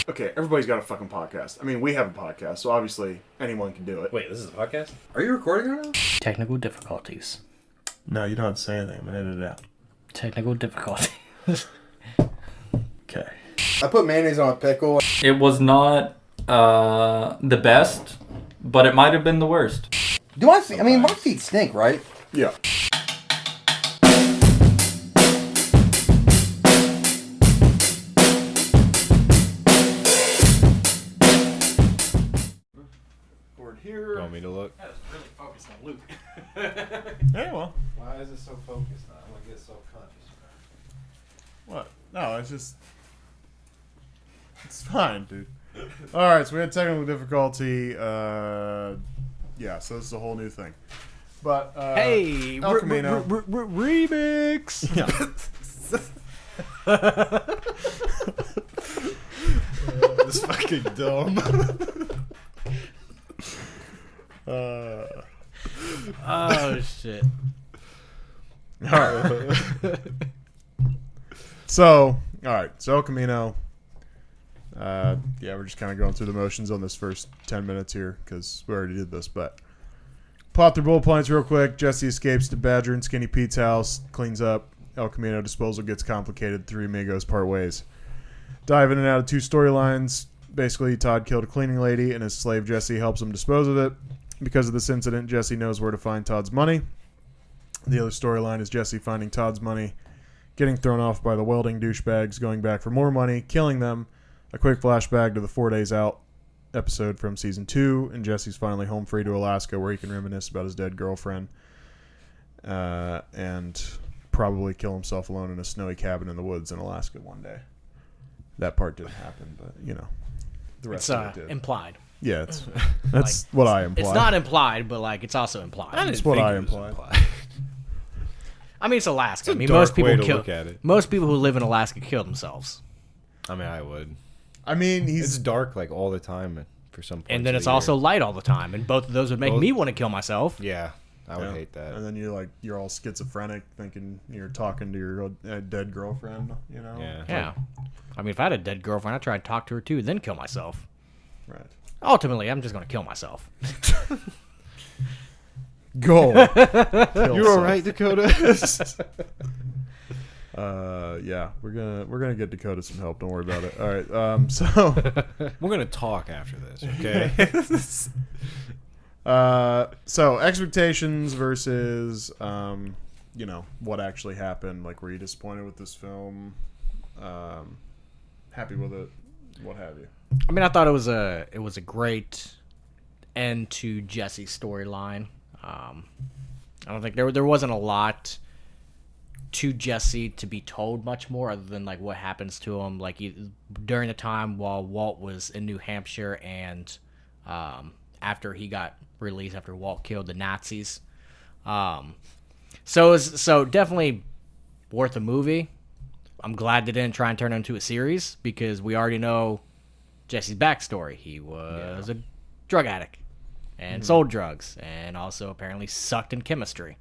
Okay, everybody's got a fucking podcast. I mean, we have a podcast, so obviously anyone can do it. Wait, this is a podcast? Are you recording right now? Technical difficulties. No, you don't have to say anything. I'm going to edit it out. Technical difficulties. Okay. I put mayonnaise on a pickle. It was not the best, but it might have been the worst. Do my feet? I mean, my feet stink, right? Yeah. You want me to look? That was really focused on Luke. Hey, well. Why is it so focused on? I want to get self-conscious. What? No, it's just... It's fine, dude. Alright, so we had technical difficulty. Yeah, so this is a whole new thing. But, Hey, El Camino. remix. This is fucking dumb. Oh shit. Alright. So El Camino. Yeah, we're just kind of going through the motions on this first 10 minutes here because we already did this, but plot through bullet points real quick. Jesse escapes to Badger and Skinny Pete's house, cleans up. El Camino disposal gets complicated. Three amigos part ways. Dive in and out of two storylines. Basically, Todd killed a cleaning lady, and his slave Jesse helps him dispose of it. Because of this incident, Jesse knows where to find Todd's money. The other storyline is Jesse finding Todd's money, getting thrown off by the welding douchebags, going back for more money, killing them. A quick flashback to the 4 Days Out episode from season 2, and Jesse's finally home free to Alaska where he can reminisce about his dead girlfriend and probably kill himself alone in a snowy cabin in the woods in Alaska one day. That part didn't happen, but, you know, the rest of it did. Implied. Yeah, that's what I implied. It's not implied, but like it's also implied. That's what I implied. I mean, it's Alaska. It's a I mean, dark most people way to kill. look at it. Most people who live in Alaska kill themselves, I mean, I would. I mean, It's dark like all the time for some. and then it's also light all the time, and both of those would make me want to kill myself. Yeah, I would hate that. And then you're all schizophrenic, thinking you're talking to your dead girlfriend. You know. Yeah. I mean, if I had a dead girlfriend, I'd try to talk to her too, then kill myself. Right. Ultimately, I'm just going to kill myself. Goal. You all right, Dakota? Yeah, we're gonna get Dakota some help. Don't worry about it. All right. So We're gonna talk after this, okay? so expectations versus what actually happened. Like, were you disappointed with this film? Happy with it? What have you? I mean, I thought it was a great end to Jesse's storyline. I don't think there wasn't a lot to Jesse to be told much more other than like what happens to him like during the time while Walt was in New Hampshire and after he got released after Walt killed the Nazis. So definitely worth a movie. I'm glad they didn't try and turn it into a series because we already know Jesse's backstory. He was a drug addict and sold drugs and also apparently sucked in chemistry.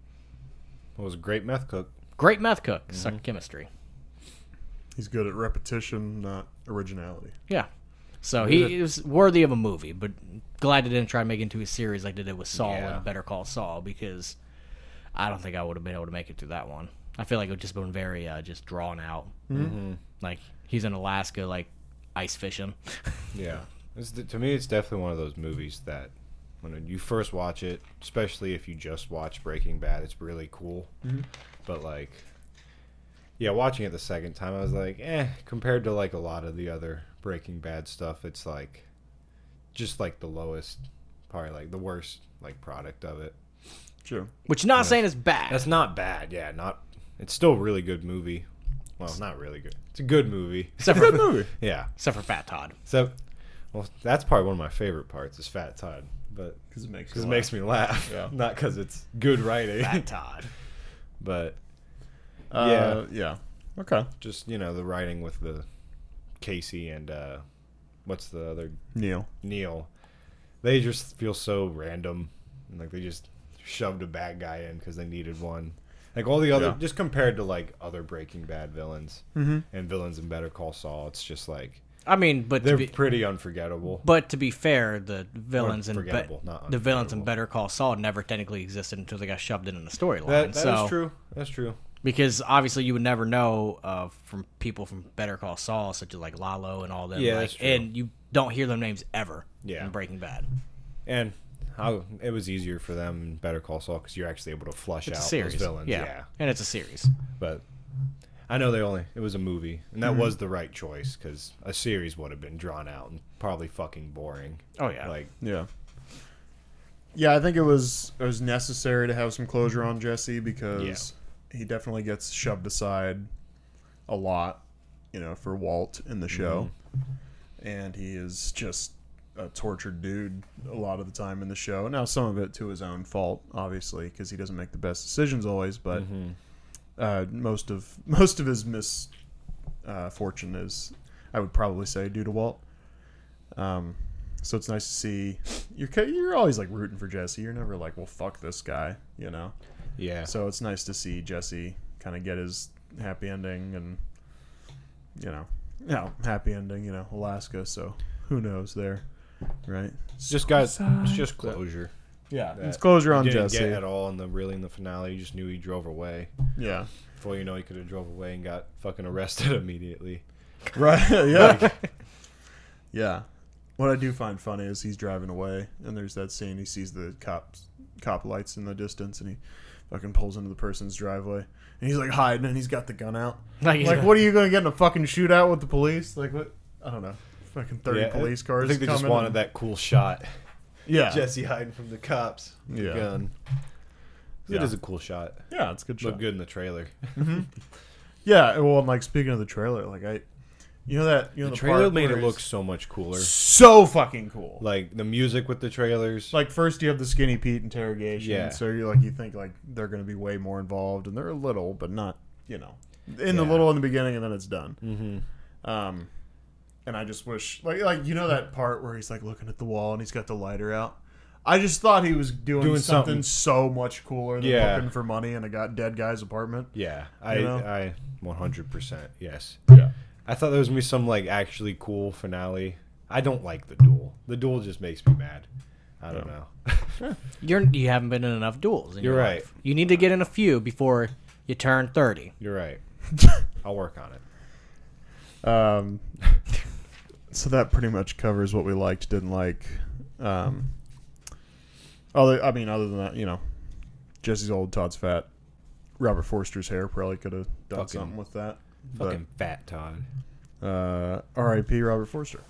It was a great meth cook. Great meth cook, sucked in chemistry. He's good at repetition, not originality. Yeah. So he was worthy of a movie, but glad they didn't try to make it into a series like they did with Saul and Better Call Saul because I don't think I would have been able to make it through that one. I feel like it would just been very just drawn out. Mm-hmm. Like he's in Alaska, like ice fishing. Yeah, to me, it's definitely one of those movies that when you first watch it, especially if you just watch Breaking Bad, it's really cool. Mm-hmm. But like, yeah, watching it the second time, I was like, compared to like a lot of the other Breaking Bad stuff, it's like just like the lowest, probably like the worst like product of it. Sure. Which not saying is bad. That's not bad. Yeah, It's still a really good movie. Well, not really good. It's a good movie. Except for, Good movie. Yeah. except for Fat Todd. So, well, that's probably one of my favorite parts is Fat Todd, but Because it makes it makes me laugh. Yeah. Not because it's good writing. Fat Todd. But yeah. Okay. just the writing with the Casey and what's the other Neil. They just feel so random, and like they just shoved a bad guy in because they needed one. Like all the other, just compared to like other Breaking Bad villains and villains in Better Call Saul, it's just like I mean, but They're pretty unforgettable. But to be fair, the villains in Unforgettable, not the villains in unforgettable. Better Call Saul never technically existed until they got shoved in the storyline. That so, is true. That's true. Because obviously you would never know from people from Better Call Saul, such as like Lalo and all them. Yeah, like, that's true. and you don't hear their names ever Yeah. in Breaking Bad. And it was easier for them in Better Call Saul because you're actually able to flush It's out a series, those villains. yeah, and it's a series. But I know it was a movie, and that was the right choice because a series would have been drawn out and probably fucking boring. Oh yeah, Like, Yeah. Yeah, I think it was necessary to have some closure on Jesse because he definitely gets shoved aside a lot, for Walt in the show. And he is just a tortured dude a lot of the time in the show. Now, some of it to his own fault, obviously, because he doesn't make the best decisions always, but most of his misfortune is, I would probably say, due to Walt. So it's nice to see you're always like rooting for Jesse. You're never like, well, fuck this guy, yeah. So it's nice to see Jesse kind of get his happy ending, and happy ending, Alaska. So who knows there, right? It's just closure. Yeah, That it's closure on you didn't Jesse. get at all in the finale. You just knew he drove away. Yeah, Before you know, he could have drove away and got fucking arrested immediately. right. Yeah, yeah. What I do find funny is he's driving away, and there's that scene. He sees the cop lights in the distance, and he fucking pulls into the person's driveway, and he's like hiding, and he's got the gun out. Like, what are you going to get in a fucking shootout with the police? Like, what? I don't know. Fucking 30 police cars. I think they just coming wanted and- that cool shot. Yeah, Jesse hiding from the cops. With Yeah. the gun. It Yeah. is a cool shot. yeah, it's a good shot. Looked good in the trailer. Yeah, well, and like speaking of the trailer, like the The trailer part made where it look it's so much cooler. so fucking cool. Like the music with the trailers. Like first you have the Skinny Pete interrogation, Yeah. so you think like they're going to be way more involved, and they're a little, but not in the little in the beginning, and then it's done. Mm-hmm. And I just wish like that part where he's like looking at the wall and he's got the lighter out. I just thought he was doing something so much cooler than looking for money in a dead guy's apartment. Yeah, You know? I 100% yes. Yeah. I thought there was gonna be some like actually cool finale. I don't like the duel. The duel just makes me mad. I don't know. you haven't been in enough duels. In You're your right. life. You need to get in a few before you turn 30. You're right. I'll work on it. So that pretty much covers what we liked, didn't like. Other than that, Jesse's old, Todd's fat. Robert Forster's hair probably could have done Fucking- something with that. Fucking fat Todd. But R.I.P. Robert Forster.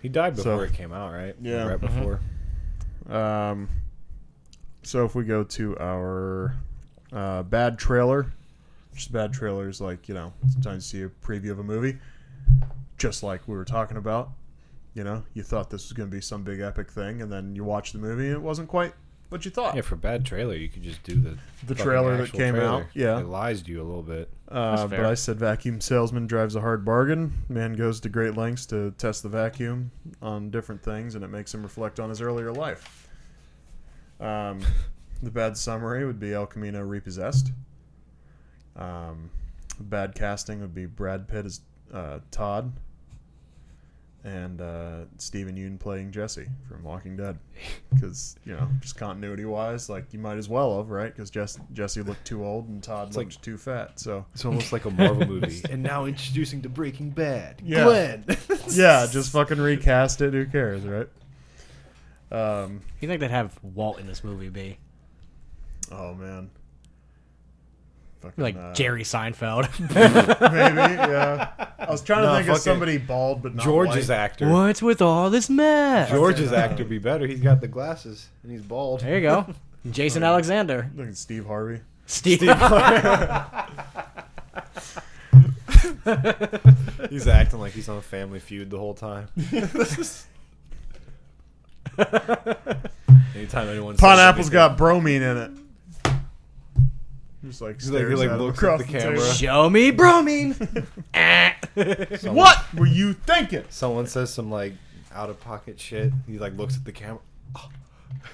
He died before So- it came out, right? Yeah. Right before. So if we go to our bad trailer, just bad trailers, like sometimes you see a preview of a movie, just like we were talking about. You thought this was going to be some big epic thing, and then you watch the movie, and it wasn't quite what you thought. Yeah, for bad trailer, you could just do the fucking trailer that actual came trailer. out, yeah. It lies to you a little bit. But fair. I said vacuum salesman drives a hard bargain. Man goes to great lengths to test the vacuum on different things, and it makes him reflect on his earlier life. The bad summary would be El Camino repossessed. Bad casting would be Brad Pitt as Todd, and Stephen Yeun playing Jesse from Walking Dead. Because, just continuity-wise, like, you might as well have, right? Because Jesse looked too old and Todd looked too fat, so... It's almost like a Marvel movie. And now introducing to Breaking Bad, Yeah. Glenn. Yeah, just fucking recast it. Who cares, right? You think they'd have Walt in this movie be Oh, man. Fucking, like Jerry Seinfeld? Maybe, yeah. I was trying to think of fucking somebody bald but not George's white. actor. What's with all this mess? George's actor be better. He's got the glasses and he's bald. There you go. Jason Alexander. Look at Steve Harvey. Steve. He's acting like he's on Family Feud the whole time. Anytime anyone says Pineapple's anything, got bromine in it. Just like He's like, stares he at him looks across at the camera. table. Show me bromine. What were you thinking? Someone says some like out of pocket shit. He like looks at the camera. Oh.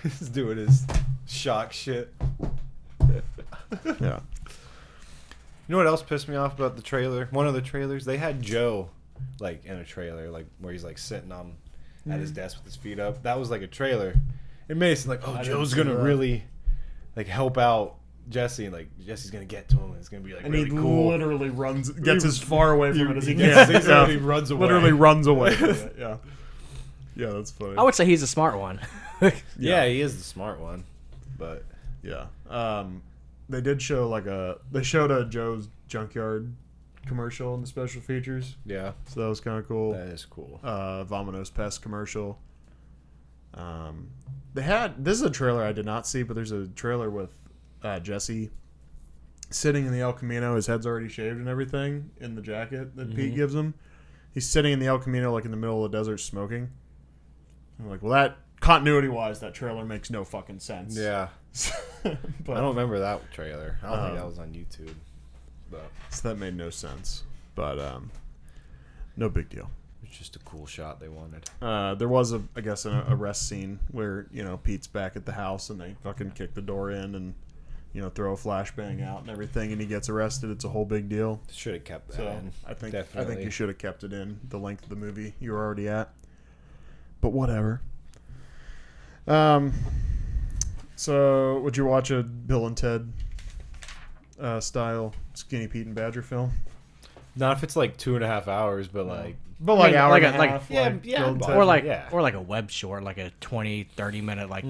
He's doing his shock shit. Yeah. You know what else pissed me off about the trailer? One of the trailers, they had Joe like in a trailer, like where he's like sitting on at his desk with his feet up. That was like a trailer. It made it seem like, oh, I Joe's didn't see gonna that. really like help out Jesse, and like Jesse's gonna get to him, and it's gonna be like And really he cool. literally gets as far away from it as he Yeah, can. yeah. He runs away. Literally runs away from it. Yeah. Yeah, that's funny. I would say he's a smart one. Yeah, he is the smart one, but Yeah. They did show they showed a Joe's Junkyard commercial in the special features, yeah, so that was kind of cool. that is cool. Vamanos Pest commercial. This is a trailer I did not see, but there's a trailer with Jesse sitting in the El Camino. His head's already shaved and everything in the jacket that Pete gives him. He's sitting in the El Camino, like in the middle of the desert, smoking. I'm like, well, that continuity wise, that trailer makes no fucking sense. Yeah, But, I don't remember that trailer. I don't think that was on YouTube. But so that made no sense. But no big deal. it's just a cool shot they wanted. There was an arrest scene where, Pete's back at the house and they fucking kick the door in and, throw a flashbang out and everything, and he gets arrested. It's a whole big deal. Should have kept that So in. I think Definitely. you should have kept it in the length of the movie you were already at. But whatever. So would you watch a Bill and Ted style Skinny Pete and Badger film? Not if it's like 2.5 hours, but like But like hour and a half, yeah, Bill and but- Ted. or like Yeah. or like a web short, like a 20-30 minute like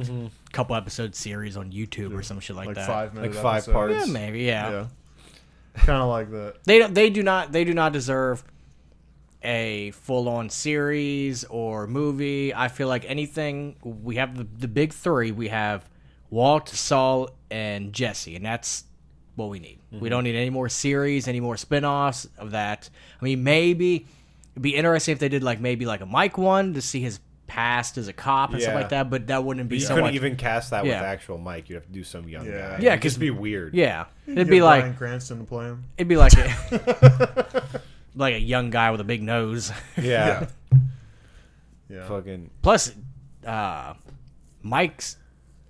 couple episode series on YouTube or some shit like that. 5-minute Like 5 episodes. parts. Yeah, maybe. Yeah. Yeah. Kind of like that. They do not deserve a full on series or movie. I feel like anything we have the big three. We have Walt, Saul, and Jesse, and that's what we need. We don't need any more series, any more spin-offs of that. I mean, maybe it'd be interesting if they did maybe a Mike one to see his past as a cop and stuff Yeah. like that, but that wouldn't be you so couldn't much. even cast that with Yeah. actual Mike. You'd have to do some young Yeah. guy. Yeah, It'd 'cause- just be weird. Yeah, it'd Get be like Bryan Cranston to play him. it'd be like a like a young guy with a big nose. Yeah. Yeah. Fucking Plus, Mike's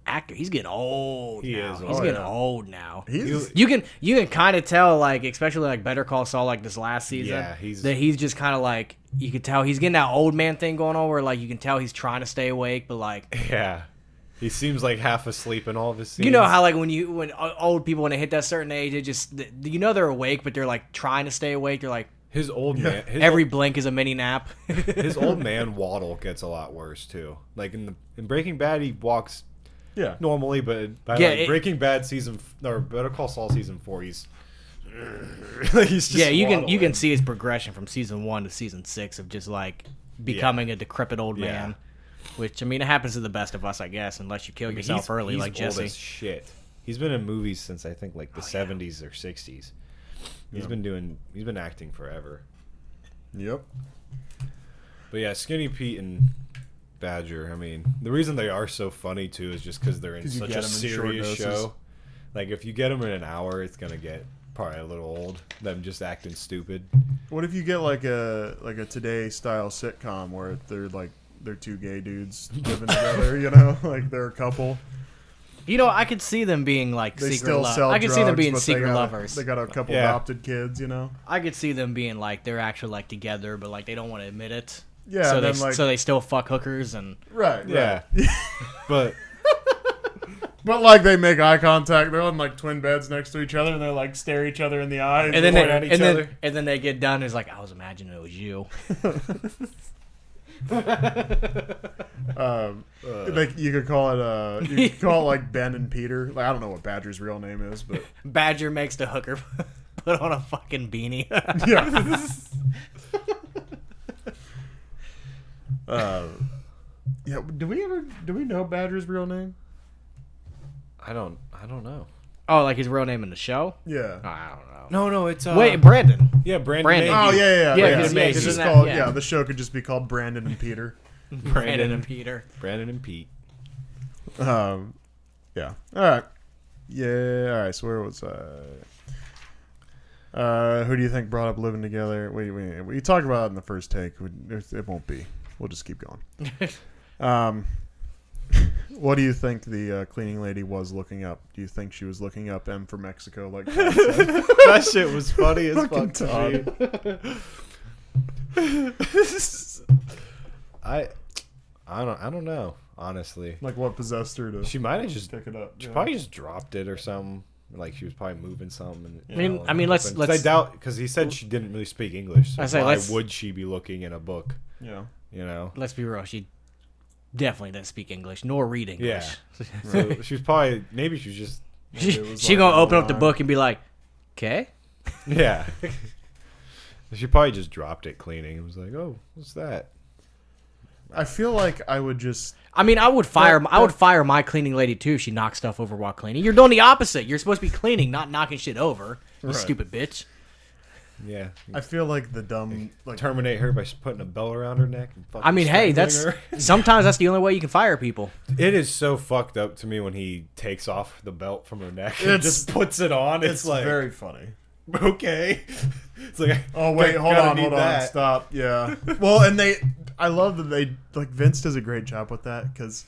actor, he's getting old He now. is He's old. getting Yeah. old now. He's You can kind of tell, especially Better Call Saul, this last season, Yeah, he's- that he's just kind of you could tell he's getting that old man thing going on, where you can tell he's trying to stay awake, but yeah. He seems like half asleep in all of his scenes. you know how when old people when they hit that certain age, it just they're awake, but they're trying to stay awake. They're his old man. every blink is a mini nap. his old man waddle gets a lot worse too. Like in Breaking Bad, he walks yeah. normally, but by Yeah, Breaking Bad or Better Call Saul season 4, he's he's just Yeah, you can waddling. see his progression from season 1 to season 6 of just becoming a decrepit old Yeah. man. Which, I mean, it happens to the best of us, I guess, unless you kill yourself early, he's like Jesse. Old as shit. He's been in movies since I think the 70s or 60s. He's been acting forever. Yep. But yeah, Skinny Pete and Badger. I mean, the reason they are so funny too is just because they're in 'Cause you such get a 'em in short serious doses. show. Like if you get them in an hour, it's gonna get probably a little old. Them just acting stupid. What if you get a Today style sitcom where they're two gay dudes living together, they're a couple. I could see them being They secret still lovers. sell I could see them drugs, being but secret lovers. They got a couple Yeah. adopted kids, I could see them being they're actually together, but they don't want to admit it. Yeah, So then, so they still fuck hookers and Right. Yeah, but But they make eye contact. They're on twin beds next to each other, and they stare each other in the eyes. and then point at each other. and then they get done. It's I was imagining it was you. You could call it you could call it Ben and Peter. I don't know what Badger's real name is, but Badger makes the hooker put on a fucking beanie. yeah. Yeah. Do we know Badger's real name? I don't know. Oh, his real name in the show? Yeah. I don't know. No, it's Wait, Brandon. yeah, Brandon. Brandon. Mayhew. Oh yeah. Yeah, Yeah, it's it's isn't just that- called yeah. The show could just be called Brandon and Peter. Brandon and Peter. Brandon and Pete. Yeah. All right. Yeah. All right. So where was I? Who do you think brought up living together? We talked about it in the first take. It won't be. We'll just keep going. What do you think the cleaning lady was looking up? Do you think she was looking up M for Mexico like Todd said? That shit was funny as Fucking fuck to me. I don't know, honestly. Like what possessed her to She might have just pick it up? She Yeah. probably just dropped it or something. Like she was probably moving something. And, I mean, let's- I doubt, because he said she didn't really speak English. So I say why let's- would she be looking in a book? Yeah. You know. Let's be real. She definitely doesn't speak English nor read English. So she was probably maybe she was just Maybe it was She like gonna on open the up the line. book and be like, "Okay." yeah. She probably just dropped it cleaning. It was like, oh, what's that? I feel like I would just. I mean, I would fire my cleaning lady too if she knocks stuff over while cleaning. You're doing the opposite. You're supposed to be cleaning, not knocking shit over. You Right. stupid bitch. Yeah. I feel like the dumb like Terminate her by putting a belt around her neck. And fucking I mean, hey, strangling that's her. sometimes that's the only way you can fire people. It is so fucked up to me when he takes off the belt from her neck and It's- just puts it on. It's, it's like very funny. okay. It's like Oh wait, hold gotta on, need hold on, that. stop. Yeah. Well, and I love that they like Vince does a great job with that because,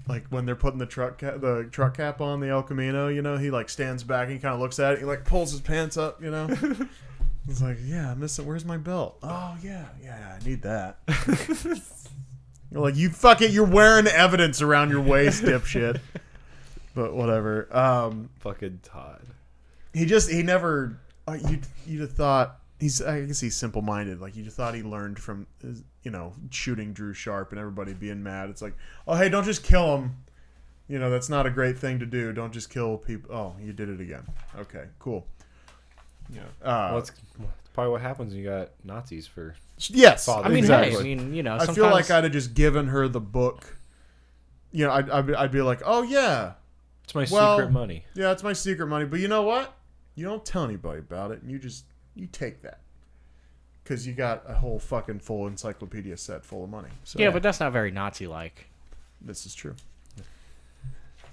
like when they're putting the truck cap on the El Camino, you know, he like stands back and he kind of looks at it, he like pulls his pants up, you know. He's like, yeah, I'm missing. Where's my belt? Oh yeah, I need that. You're like, you you're wearing evidence around your waist, dipshit. But whatever. Fucking Todd. He never you'd have thought I guess he's simple minded. Like you'd have thought he learned from his, shooting Drew Sharp and everybody being mad. It's like, oh hey, don't just kill him. You know, that's not a great thing to do. Don't just kill people. Oh, you did it again. Okay, cool. Yeah. Well, it's probably what happens when you got Nazis for yes. father. I mean, exactly. hey, I feel like I'd have just given her the book. You know, I'd be like, oh yeah, It's my Well- secret money. yeah, it's my secret money. But you know what? You don't tell anybody about it, and you take that because you got a whole fucking full encyclopedia set full of money. So yeah, but that's not very Nazi-like. this is true.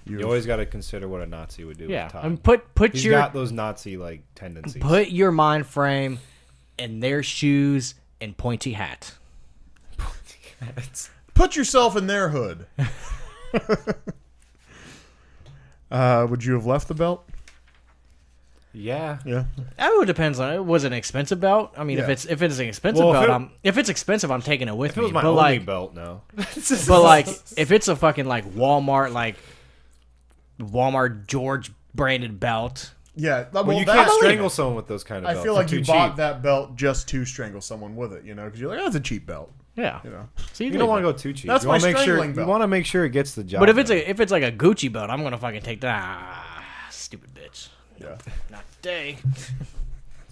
You always got to consider what a Nazi would do. Yeah, with Todd. and put He's your got those Nazi like tendencies. put your mind frame in their shoes and pointy hat. Put yourself in their hood. Would you have left the belt? Yeah. Yeah. That depends on it. Was it an expensive belt? I mean, Yeah. if it's an expensive Well, belt, if it's expensive, I'm taking it with If it me. was my But only like, belt, no. but like, if it's a fucking like Walmart George branded belt, Yeah. Well, you that- can't strangle someone with those kind of I belts. feel They're like you too bought cheap. that belt just to strangle someone with it, because you're like, oh, it's a cheap belt, yeah. So You don't want to go too cheap. That's you wanna my make sure strangling you belt. want to make sure it gets the job. But if it's done. if it's like a Gucci belt, I'm gonna fucking take that. Stupid bitch. Yeah. Not today.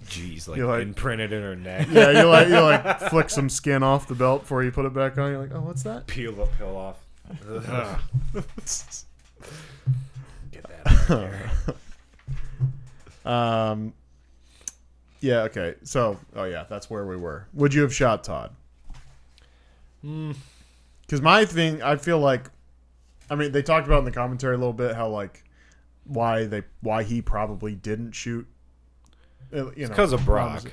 Jeez, like You're like- imprinted in her neck. Yeah, you like flick some skin off the belt before you put it back on. You're like, oh, what's that? Peel the pill off. Get that out of there. Yeah. Okay. So, oh yeah, that's where we were. Would you have shot Todd? Because my thing, I feel like, I mean, they talked about in the commentary a little bit how like why he probably didn't shoot. Because of Brock.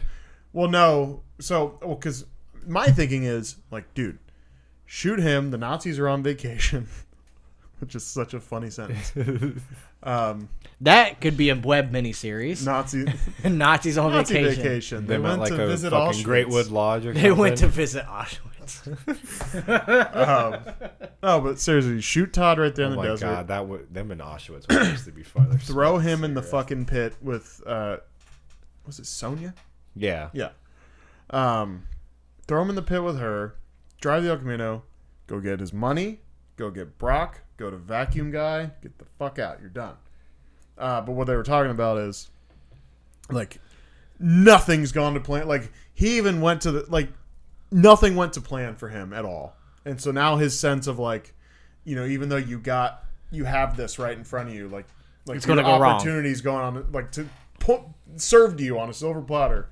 Well, no. So, because my thinking is like, dude, shoot him. The Nazis are on vacation, which is such a funny sentence. That could be a web miniseries. Nazis on Nazi vacation. vacation. They went like a fucking Greatwood Lodge or something. They went to visit Auschwitz. No, but seriously, shoot Todd right there Oh in the my desert. god, that would them in Auschwitz would used to be fun. They're Throw smoking him in the cigarettes. fucking pit with was it Sonia? Yeah. Yeah. Throw him in the pit with her. Drive the El Camino. Go get his money. Go get Brock. Go to Vacuum Guy. Get the fuck out. You're done. But what they were talking about is like nothing's gone to plan. Like he even went to nothing went to plan for him at all. And so now his sense of like, even though you have this right in front of you, like It's gonna go wrong. opportunities going on, like to served to you on a silver platter.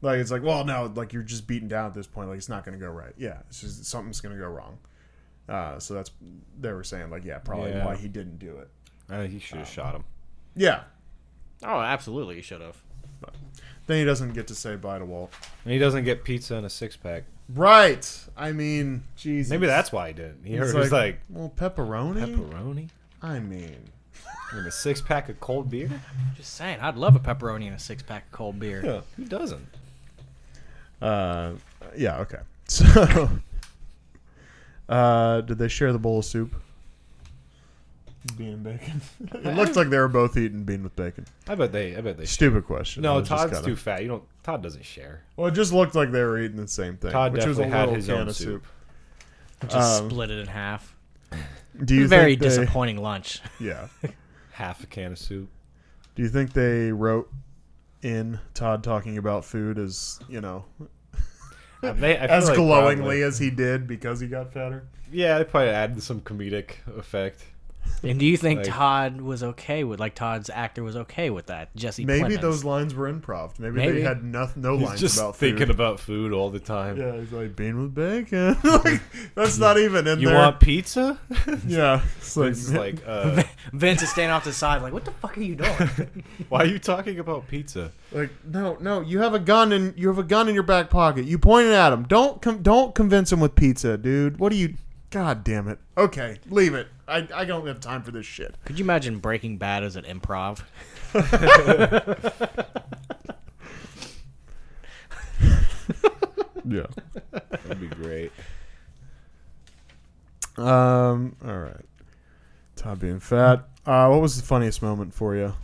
Like it's like, well, no, like you're just beaten down at this point. Like it's not going to go right. Yeah, it's just something's going to go wrong. So that's they were saying like, yeah, probably Yeah. why he didn't do it. I think he should have shot him. Yeah, Oh, absolutely, you should have. then he doesn't get to say bye to Walt. And he doesn't get pizza in a 6-pack. Right. I mean, Jesus. Maybe that's why he didn't. He It's was like, well, pepperoni. pepperoni? I mean, In a 6-pack of cold beer? Just saying, I'd love a pepperoni and a 6-pack of cold beer. Yeah. Who doesn't? Yeah. Okay. So, did they share the bowl of soup? Bean and bacon. It looked like they were both eating bean with bacon. I bet they. Stupid question. No, It was just Todd's kinda- too fat. Todd doesn't share. Well, it just looked like they were eating the same thing. Todd which was a definitely had little his can own of soup. Just split it in half. Do you Very think they, disappointing lunch. Yeah. Half a can of soup. Do you think they wrote in Todd talking about food as I feel as like glowingly probably- as he did because he got fatter? Yeah, they probably added some comedic effect. And do you think Like- Todd was okay with, Todd's actor was okay with that? Jesse Maybe Plemons. those lines were improv. Maybe Maybe. they had no He's lines just about food. thinking about food all the time. Yeah, he's like bean with bacon. Like, that's not even in You there. want pizza? Yeah, it's like, It's like, Vince is standing off to the side like, what the fuck are you doing? why are you talking about pizza? like no. You have a gun in your back pocket. You pointed at him. Don't convince him with pizza, dude. What are you? God damn it. Okay, leave it. I don't have time for this shit. Could you imagine Breaking Bad as an improv? Yeah. That'd be great. All right. Todd being fat. What was the funniest moment for you?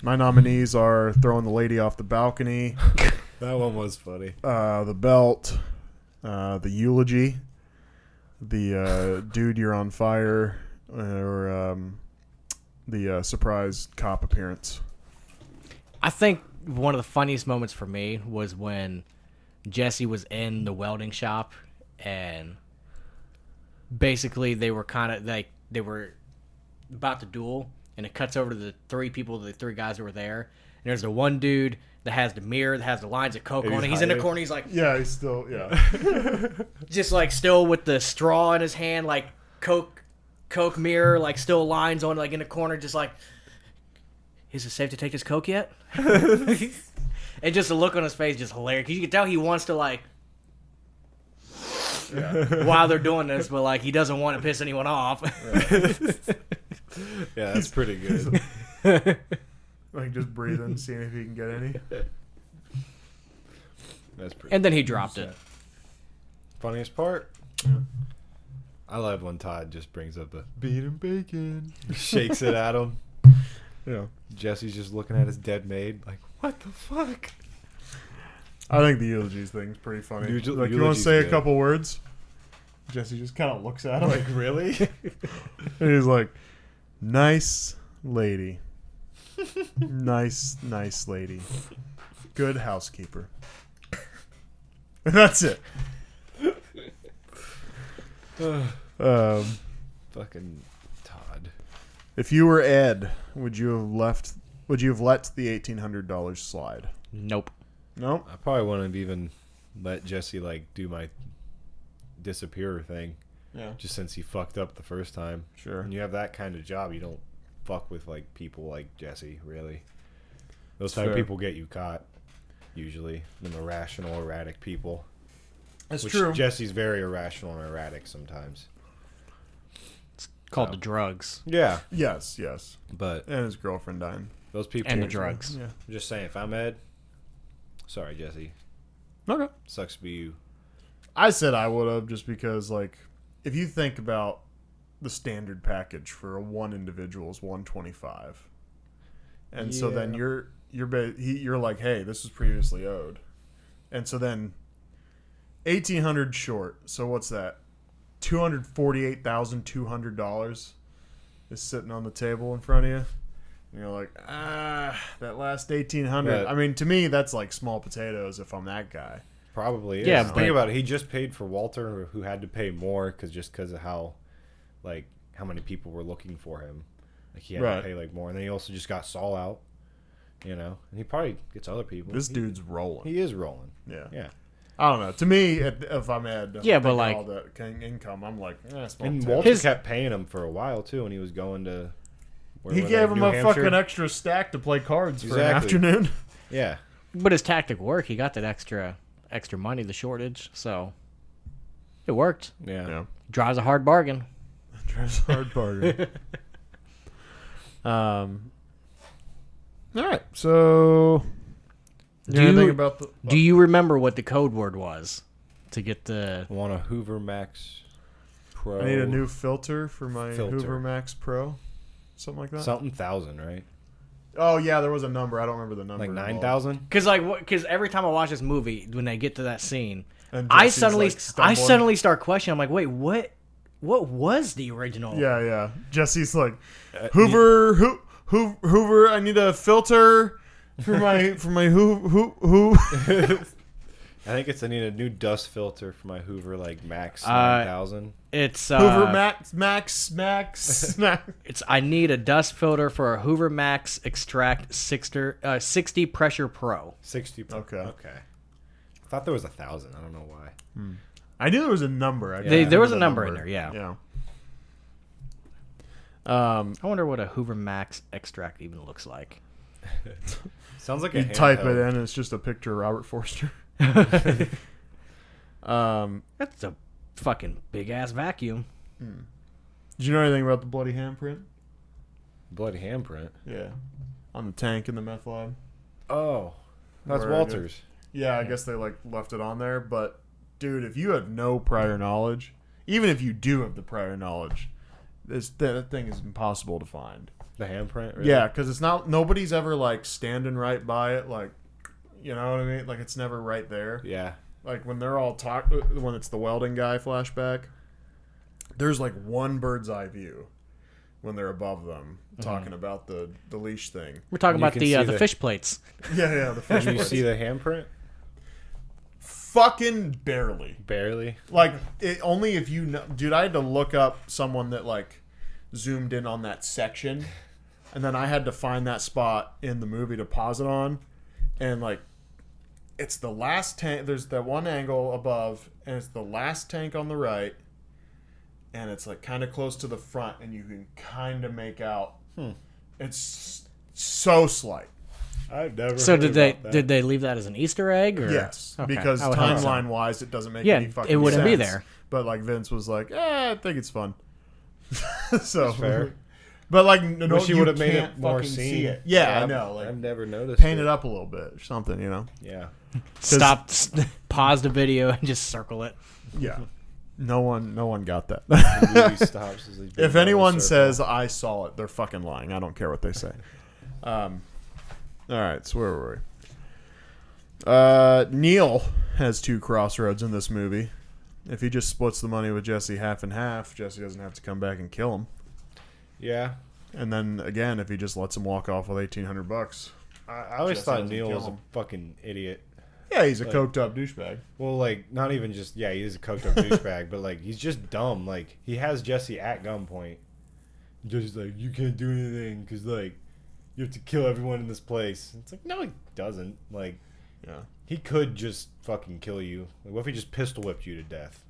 My nominees are throwing the lady off the balcony, That one was funny. the belt, the eulogy, the dude you're on fire, or the surprise cop appearance. I think one of the funniest moments for me was when Jesse was in the welding shop and basically they were kind of like they were about to duel, and it cuts over to the three guys that were there, and there's the one dude that has the mirror that has the lines of coke And on it. he's He's in the hiding. corner. He's like Yeah, he's still just like still with the straw in his hand, like coke mirror, like still lines on, like in the corner, just like, is it safe to take this coke yet? And just the look on his face, just hilarious. 'Cause you can tell he wants to like, while they're doing this, but like he doesn't want to piss anyone off. Yeah, that's pretty good. like just breathing, seeing if he can get any. That's pretty. And then he dropped it. Funniest part? I love when Todd just brings up the Bean and bacon. shakes it at him. Yeah. Jesse's just looking at his dead maid like, what the fuck? I think the eulogies thing's pretty funny. Like, you want to eulogy's say a good. couple words? Jesse just kind of looks at him. Like, really? And he's like, nice lady. nice lady. Good housekeeper. And that's it. Fucking Todd. If you were Ed, would you have let the $1,800 slide? Nope. No. I probably wouldn't have even let Jesse like do my disappearer thing, Yeah. just since he fucked up the first time. Sure. When you have that kind of job, you don't fuck with like people like Jesse, really. Those Fair. type of people get you caught, usually. Them irrational, erratic people. That's Which true. Jesse's very irrational and erratic sometimes. Called the drugs Yeah, Yes. but And his girlfriend dying. those people. and the drugs. Yeah. I'm just saying, if I'm Ed, sorry, Jesse. Okay. Sucks to be you. I said I would have just because, like, if you think about the standard package for a one individual is $125, and so then Yeah. you're like, hey, this was previously owed, and so then $1,800 short. So what's that? $248,200 is sitting on the table in front of you. And you're like, that last $1,800. But- I mean, to me, that's like small potatoes if I'm that guy. Probably is. Yeah, Think but- about it. He just paid for Walter, who had to pay more because of how many people were looking for him. Like he had Right. to pay like more, and then he also just got Saul out. And he probably gets other people. This dude's rolling. he is rolling. Yeah. Yeah. I don't know. To me, if I'm Ed, Yeah, but, thinking like- all that income, I'm like, small And potatoes. Walter kept paying him for a while too, when he was going to. where He were they, gave him New a Hampshire? fucking extra stack to play cards for an Exactly. afternoon. Yeah. But his tactic worked. He got that extra money, the shortage, so it worked. Yeah. Drives a hard bargain. Drives a hard bargain. All right, so You know anything about the? Do you remember what the code word was to get the? I want a Hoover Max Pro. I need a new filter for my Filter. Hoover Max Pro, something like that. something thousand, right? Oh yeah, there was a number. I don't remember the number. Like involved. 9,000. Because every time I watch this movie, when they get to that scene, And I Jesse's, suddenly like, stumbling. I suddenly start questioning. I'm like, wait, what was the original? Yeah. Jesse's like, Hoover, Hoover. I need a filter for my who. I think I need a new dust filter for my Hoover like Max 9000. It's Hoover Max. I need a dust filter for a Hoover Max Extract 60 Pressure Pro. 60. Okay. I thought there was 1,000. I don't know why. I knew there was a number. There was a number in there. Yeah. Yeah. I wonder what a Hoover Max Extract even looks like. Sounds like a You type it handheld. in, and it's just a picture of Robert Forster. That's a fucking big ass vacuum. Did you know anything about the bloody handprint? Bloody handprint. Yeah, on the tank in the meth lab. Oh, that's Where Walters. Yeah, I guess they left it on there. But dude, if you have no prior knowledge, even if you do have the prior knowledge, that thing is impossible to find. The handprint. Really? Yeah, because it's not. Nobody's ever standing right by it. You know what I mean? It's never right there. Yeah. When they're all when it's the welding guy flashback, there's one bird's eye view when they're above them talking about the leash thing. We're talking You about can see the fish plates. Yeah, the fish. Did you plates. see the handprint? Fucking barely. Barely. Only if you know, dude. I had to look up someone that zoomed in on that section, and then I had to find that spot in the movie to pause it on, and it's the last tank. There's that one angle above, and it's the last tank on the right, and it's kind of close to the front, and you can kind of make out. It's so slight. I've never. So heard did they about that. did they leave that as an Easter egg? Or? Yes, Okay, because I would hope so. timeline wise, it doesn't make Yeah, any fucking it wouldn't be sense. there. But Vince was like, I think it's fun. So That's fair. But no, Wish you you would have made can't it more fucking seen. see it. Yeah, I know. I've never noticed. Paint it up a little bit or something, Yeah. Stop, pause the video and just circle it. Yeah. No one got that. The movie stops as he's If being anyone circled. says I saw it, they're fucking lying. I don't care what they say. All right, so where were we? Neil has two crossroads in this movie. If he just splits the money with Jesse half and half, Jesse doesn't have to come back and kill him. Yeah. And then again, if he just lets him walk off with $1,800, I always Jesse thought doesn't Neil kill was a him. fucking idiot. yeah, he's a coked up douchebag. Well, not even just he is a coked up douchebag, but he's just dumb. He has Jesse at gunpoint. Jesse's you can't do anything because you have to kill everyone in this place. It's no, he doesn't. Yeah. He could just fucking kill you. What if he just pistol whipped you to death?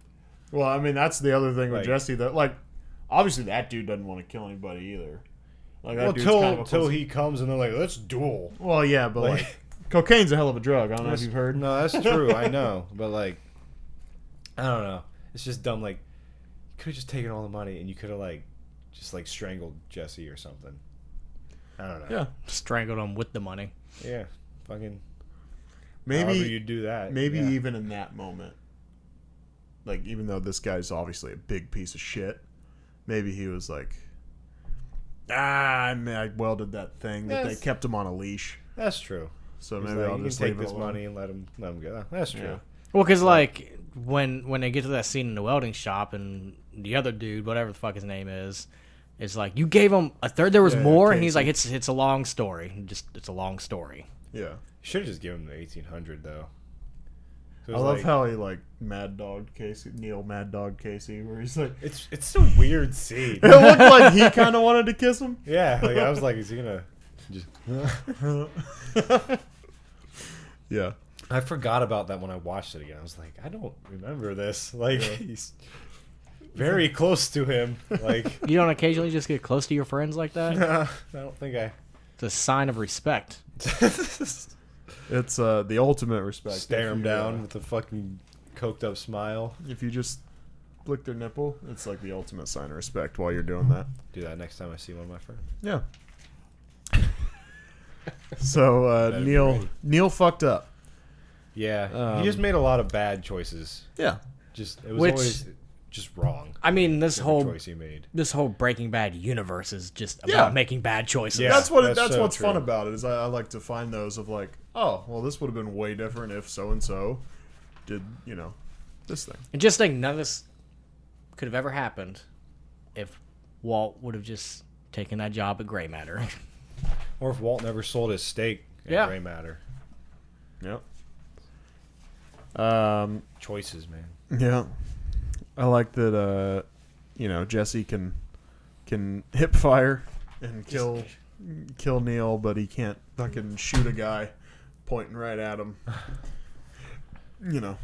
Well, I mean, that's the other thing with Like- Jesse. That obviously that dude doesn't want to kill anybody either. That dude's Till kind of a till pussy. he comes and they're like, let's duel. Well, yeah, but cocaine's a hell of a drug. I don't know if you've heard. No, that's true. I know, but I don't know. It's just dumb. You could have just taken all the money and you could have just strangled Jesse or something. I don't know. Yeah, Strangled him with the money. Yeah. Fucking. maybe However you do that. maybe yeah. even in that moment, even though this guy's obviously a big piece of shit, maybe he was I welded that thing that they Yes. kept him on a leash. That's true. So He's maybe I'll you just can take leave it this alone. money and let him go. That's true. Yeah. Well, because when they get to that scene in the welding shop and the other dude, whatever the fuck his name is you gave him a third. There was Yeah, more, and he's Casey. like, it's a long story. It's a long story. Yeah. Should have just given him the 1800 though. So I it's love how he Mad Dog Casey, Neil Mad Dog Casey, where he's it's a weird scene. it looked like he kind of wanted to kiss him. Yeah, I was like, is he gonna just? Yeah. I forgot about that when I watched it again. I was like, I don't remember this. He's very close to him. You don't occasionally just get close to your friends like that? I don't think I It's a sign of respect. It's the ultimate respect. stare If him you, down with a fucking coked up smile. If you just lick their nipple, it's the ultimate sign of respect while you're doing that. Do that next time I see one of my friends. Yeah. So Better be ready. Neil fucked up. Yeah, he just made a lot of bad choices. Yeah. Just it was Which- always just wrong. I mean, this Every whole choice he made. Breaking Bad universe is just Yeah. about making bad choices. Yeah. That's that's so what's true. fun about it is I like to find those of like, oh, well, this would have been way different if so and so did this thing. And just think, none of this could have ever happened if Walt would have just taken that job at Gray Matter. Or if Walt never sold his stake at Yeah. Gray Matter. Yep. Choices, man. Yeah. I like that Jesse can hip fire and kill Neil, but he can't fucking shoot a guy pointing right at him.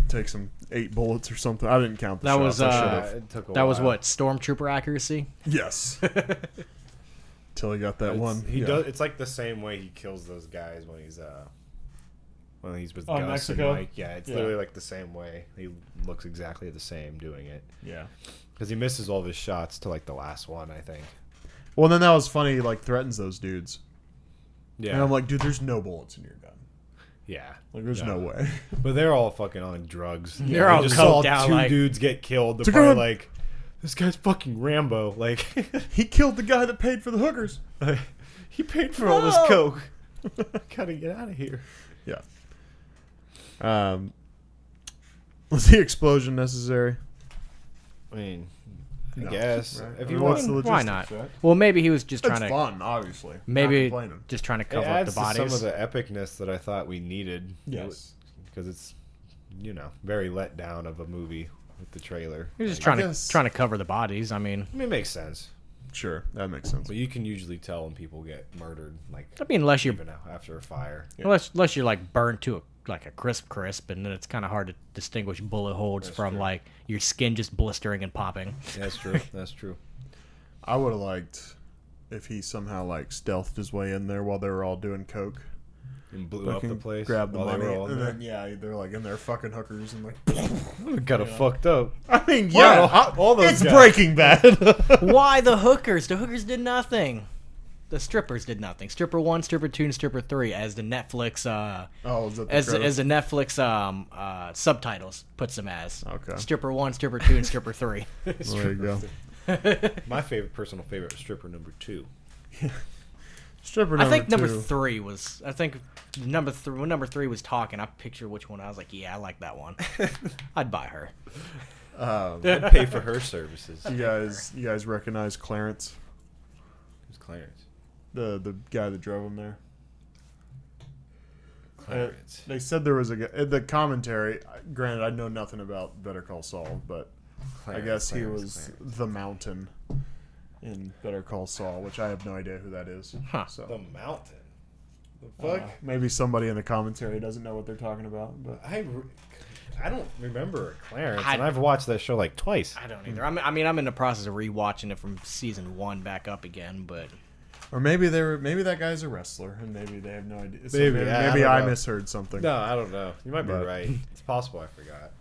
Takes him 8 bullets or something. I didn't count the That shots. was, I should've. It took a That was while. what, Stormtrooper accuracy? Yes. Till he got that It's- one. He yeah. does. It's like the same way he kills those guys when he's with Oh, Gus Mexico? and Mike. Yeah, it's Yeah. literally like the same way. He looks exactly the same doing it Yeah. because he misses all of his shots to like the last one, I think. Well, then that was funny. He like threatens those dudes, Yeah, and I'm like, dude, there's no bullets in your gun. yeah. Like, there's no way. But they're all fucking on drugs. They're I all just coked saw out, two like- dudes get killed. They're To probably go- like, this guy's fucking Rambo. Like, He killed the guy that paid for the hookers. he paid for all this No. coke. Gotta get out of here. Yeah. Was the explosion necessary? I mean, No, I guess right? if I you mean, want, what's the Why logistics, not? right? Well, maybe he was just It's trying to, fun, obviously. maybe Not complaining. just trying to it cover up adds the to some bodies. of the epicness that I thought we needed. Yes. because it's very let down of a movie with the trailer. He was just Like, trying to cover the bodies. I mean, I mean, it makes sense, Sure, that makes sense. but you can usually tell when people get murdered, like unless you're even after a fire. unless you're like burned to a crisp, and then it's kind of hard to distinguish bullet holes That's from true. like your skin just blistering and popping. That's true. That's true. I would have liked if he somehow like stealthed his way in there while they were all doing coke. And blew up Fucking the place. grabbed the while they money, were all and there. then they're like in there fucking hookers and like. Kind of fucked up. I mean, Wow, yeah, all those it's guys. Breaking Bad. Why the hookers? The hookers did nothing. The strippers did nothing. Stripper 1, Stripper 2, and Stripper 3 as the Netflix Oh, is that the as credits? the Netflix subtitles puts them as. Okay. Stripper 1, Stripper 2, and Stripper 3. There you go. My personal favorite was stripper number 2. Stripper I number think number 2. 3 was. I think number 3 when number 3 was talking. I picture which one. I was like, yeah, I like that one. I'd buy her. I'd pay for her services. You guys recognize Clarence, Who's Clarence? the guy that drove him there? Clarence. They said there was a guy. The commentary. Granted, I know nothing about Better Call Saul, but I guess he was the Mountain in Better Call Saul, which I have no idea who that is. Huh. the So mountain. The fuck? maybe somebody in the commentary doesn't know what they're talking about. But I don't remember Clarence, I- and I've watched that show like twice. I don't either. I'm in the process of rewatching it from season 1 back up again, but or maybe maybe that guy's a wrestler, and maybe they have no idea. So Maybe, maybe, I maybe don't I know. misheard something. No, I don't know. You might be But- right. It's possible I forgot.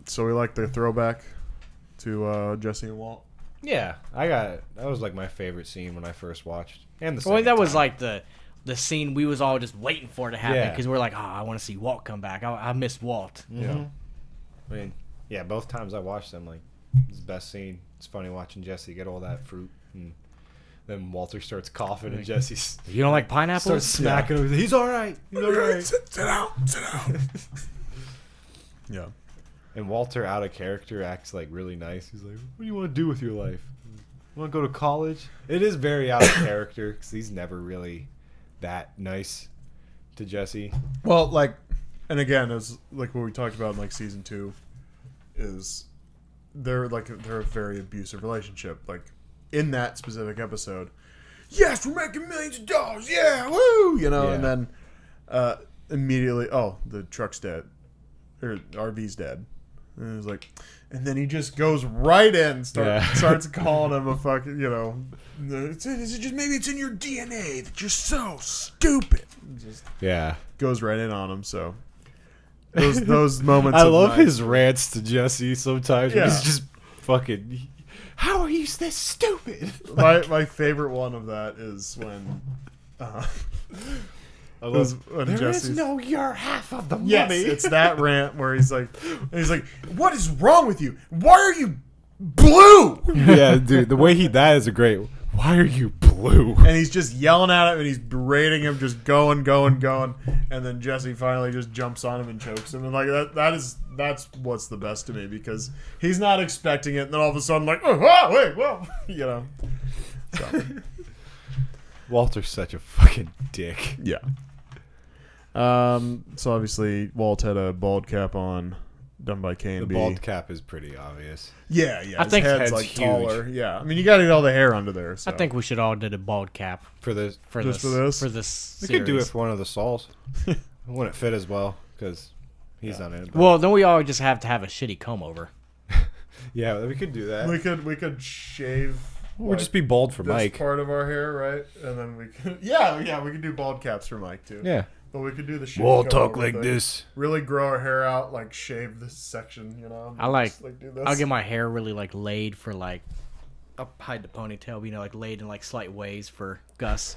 So we like the throwback to Jesse and Walt. Yeah, that was like my favorite scene when I first watched, and the well, second that was time. like the scene we was all just waiting for it to happen Yeah. because we're like, oh, I want to see Walt come back. I miss Walt. Yeah. I mean, yeah, both times I watched them, like, it's the best scene. It's funny watching Jesse get all that fruit, and then Walter starts coughing, and Jesse You don't like pineapples? starts smacking him. He's all right. He's all right. Sit down. Sit down. Yeah. And Walter, out of character, acts like really nice. He's like, "What do you want to do with your life? You want to go to college?" It is very out of character because he's never really that nice to Jesse. Well, like, and again, it's like what we talked about in like season 2, is they're a very abusive relationship. Like in that specific episode, yes, we're making millions of dollars, yeah, woo, and Yeah. then immediately, oh, the truck's dead, or RV's dead, and it was like, and then he just goes right in, starts calling him a fucking, is it just maybe it's in your DNA that you're so stupid. Just Yeah. goes right in on him. So those moments. I of love nice- his rants to Jesse sometimes. Yeah. He's just fucking, how are you this stupid? My favorite one of that is when I It was love, when there Jesse's- is no your half of the Yes, money. it's that rant where he's like, "What is wrong with you? Why are you blue?" Yeah, dude, the way that is a great. Why are you blue? And he's just yelling at him and he's berating him, just going, and then Jesse finally just jumps on him and chokes him, and like that's what's the best to me because he's not expecting it, and then all of a sudden like, oh wait, well, you know. So, Walter's such a fucking dick. yeah. So obviously Walt had a bald cap on, done by K The and B. bald cap is pretty obvious. Yeah. I His think head's head's like huge. taller. Yeah, I mean you got to get all the hair under there. So. I think we should all did a bald cap For this, for Just this for this? for this. we series. could do it for one of the Sauls. It wouldn't fit as well because he's on it. But Well, then we all just have to have a shitty comb over. yeah, we could do that. we could shave. We'll just be bald for this Mike. part of our hair, right? And then we could, yeah, we could do bald caps for Mike too. Yeah. But we could do the shit. We'll talk like this. Really grow our hair out, like shave this section, you know. I like- just, do this. I'll get my hair really like laid for like. I'll hide the ponytail, you know, like laid in like slight ways for Gus.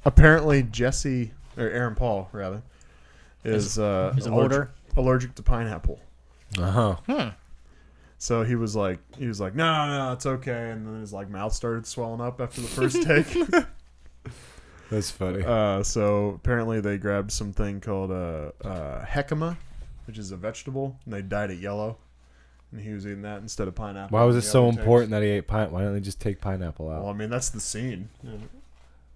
Apparently Jesse or Aaron Paul rather is allergic to pineapple. Uh-huh. So he was like, no, it's okay, and then his like mouth started swelling up after the first take. That's funny. So apparently they grabbed something called jicama, which is a vegetable, and they dyed it yellow, and he was eating that instead of pineapple. Why was in it the so other important that he ate pineapple? Why don't they just take pineapple out? Well, I mean that's the scene.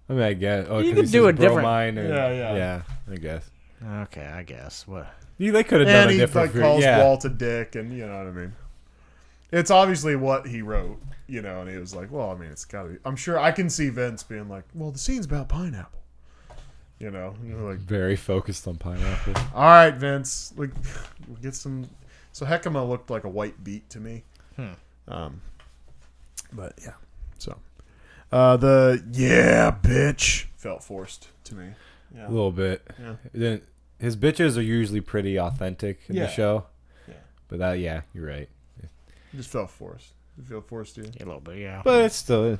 I mean, I guess. Oh, You 'cause could he do says a different- bromine and- Yeah. Yeah, I guess. Okay, I guess. What? They could have done And a he different like food. calls Yeah. Walt a dick, and you know what I mean. It's obviously what he wrote, you know, and he was like, well, I mean, it's gotta be. I'm sure I can see Vince being like, well, the scene's about pineapple, you know, like, Very focused on pineapple. all right, Vince, like, we'll get some. So Jicama looked like a white beet to me. But yeah, so the bitch felt forced to me. Yeah, A little bit. Yeah. Then his bitches are usually pretty authentic in Yeah. the show. Yeah. But that, yeah, you're right. it just felt forced. It felt forced to you. A little bit, yeah. But it's still,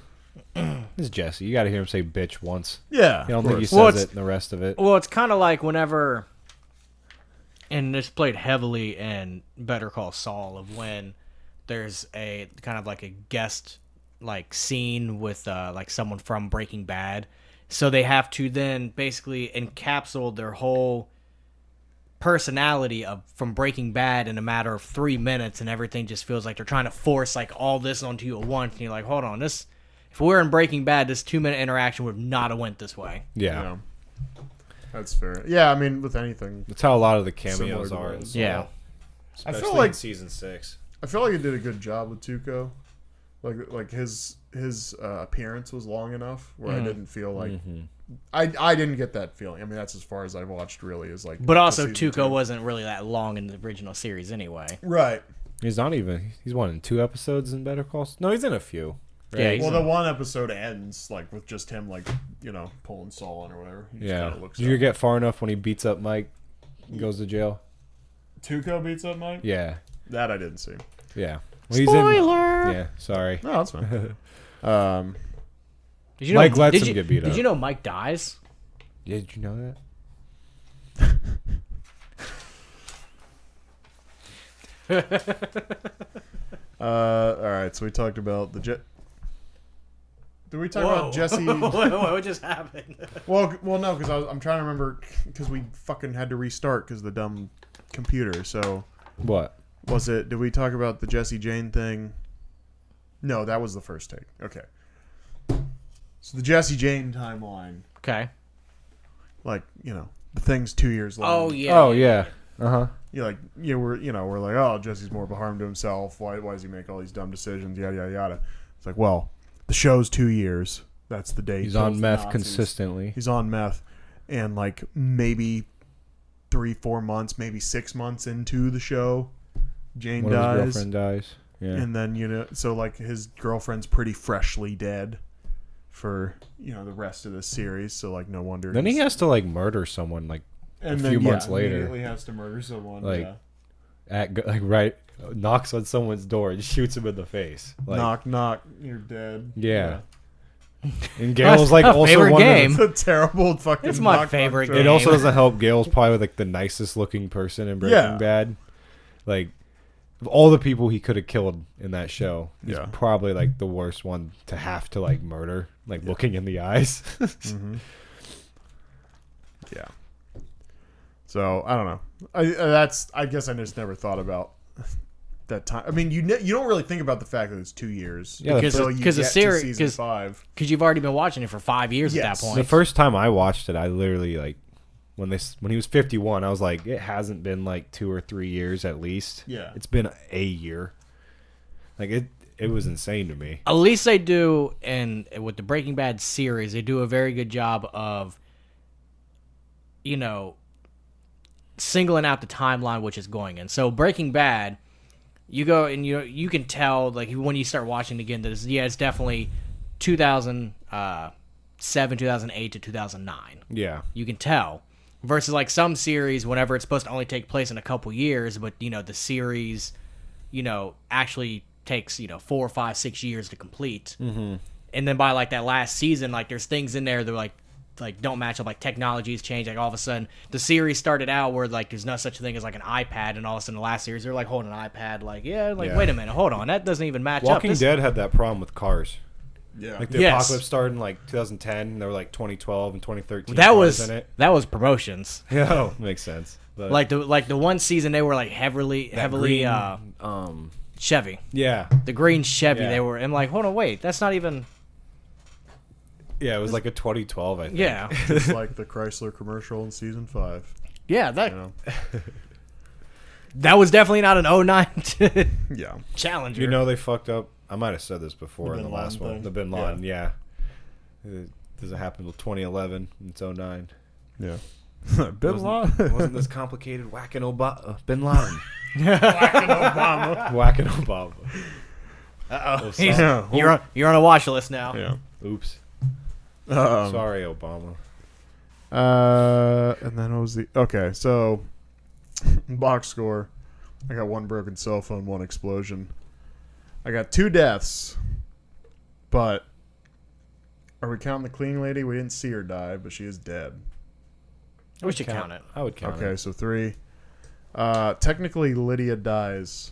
it's Jesse. You got to hear him say bitch once. Yeah, I don't of think he course. says Well, it in the rest of it. Well, it's kind of like whenever, and it's played heavily in Better Call Saul, of when there's a kind of like a guest like scene with like someone from Breaking Bad, so they have to then basically encapsulate their whole personality of from Breaking Bad in a matter of 3 minutes, and everything just feels like they're trying to force like all this onto you at once, and you're like, hold on, this. If we were in Breaking Bad, this 2-minute interaction would not have went this way. Yeah. Yeah. That's fair. Yeah, I mean, with anything, That's how a lot of the Similar cameos to are in those. Saul. Yeah. I feel Especially like- in season 6. I feel like he did a good job with Tuco. Like his appearance was long enough where I didn't feel like I didn't get that feeling. I mean, that's as far as I've watched. Really, is like. But also, the season Tuco 2. wasn't really that long in the original series anyway. right. He's not even. He's one in 2 episodes in Better Call Saul. No, he's in a few. Yeah, he's Well, the one episode ends like with just him like pulling Saul on or whatever. He just Yeah. kinda looks Did you up. get far enough when he beats up Mike and goes to jail? Tuco beats up Mike? Yeah. That I didn't see. Yeah. Well, Spoiler! Yeah, sorry. No, that's fine. Did you Mike know, lets did him you, get beat Did up. you know Mike dies? Yeah, did you know that? All right, so we talked about the jet. Did we talk about Jesse? what just happened? Well, no, because I'm trying to remember because we fucking had to restart because the dumb computer. So What? was it? Did we talk about the Jesse Jane thing? No, that was the first take. Okay. So the Jesse Jane timeline, Okay. like the thing's 2 years long. Oh yeah. Oh, yeah. Uh-huh. We're like, oh, Jesse's more of a harm to himself. Why does he make all these dumb decisions? Yada yada yada. It's like, well, the show's 2 years. That's the date. He's Kills on the meth Nazis. consistently. He's on meth, and like maybe 3-4 months, maybe 6 months into the show, Jane One of his dies, girlfriend dies. Yeah. and then so like his girlfriend's pretty freshly dead for the rest of the series. So like no wonder. Then he has to, like, murder someone, like, and a few months later. immediately has to murder someone. Like, yeah. knocks on someone's door and shoots him in the face. Like, Knock, knock, you're dead. Yeah. And Gale's like my also favorite one game. of It's a terrible fucking. It's my knock, knock favorite joke. the, It game. also doesn't help. Gale's probably like the nicest looking person in Breaking Yeah. Bad. Like of all the people he could have killed in that show, he's Yeah. probably like the worst one to have to like murder, like looking in the eyes. Yeah. So I don't know. I guess I just never thought about that time. I mean, you don't really think about the fact that it's 2 years. Yeah, Because until you because the get to series season because 5. you've already been watching it for 5 years at Yes. that The point. first time I watched it, I literally like when he was 51, I was like, it hasn't been like 2 or 3 years at least. Yeah. It's been a year. Like it was insane to me. At least they do, and with the Breaking Bad series, they do a very good job of, singling out the timeline which is going in. So Breaking Bad, you go and you can tell like when you start watching again that it's definitely 2007, 2008 to 2009. Yeah. You can tell. Versus like some series, whenever it's supposed to only take place in a couple years, but the series, actually takes 4, 5, 6 years to complete. Mm-hmm. And then by like that last season, like there's things in there that like don't match up. Like technology's changed. Like all of a sudden, the series started out where like there's no such thing as like an iPad, and all of a sudden the last series they're like holding an iPad. Like Yeah. wait a minute, hold on, that doesn't even match up. Walking Dead had that problem with cars. Yeah. Like the Yes. apocalypse started in like 2010, and there were like 2012 and 2013. That cars was in it. promotions. Yeah, oh, makes sense. But Like the one season they were like heavily green, Chevy. yeah, The green Chevy, Yeah. they were. I'm like, hold on, wait, that's not even. it was like a 2012, I think. Yeah, Just like the Chrysler commercial in season 5. yeah, that You know? that was definitely not an 09 Yeah. Challenger. You know they fucked up. I might have said this before The in the Bin last Laden one. thing? The Bin Laden, yeah. It doesn't happen until 2011. It's 09. Yeah. Bin Laden. Wasn't this complicated? Whacking Bin Laden. Obama. Whacking Obama. Uh-oh. He's- Yeah. You're on a watch list now. Yeah. Oops. Um, Sorry, Obama. And then what was the... Okay, so... Box score. I got 1 broken cell phone, 1 explosion. I got 2 deaths. But... Are we counting the cleaning lady? We didn't see her die, but she is dead. We should count it. I would count Okay, it. so 3. Technically, Lydia dies.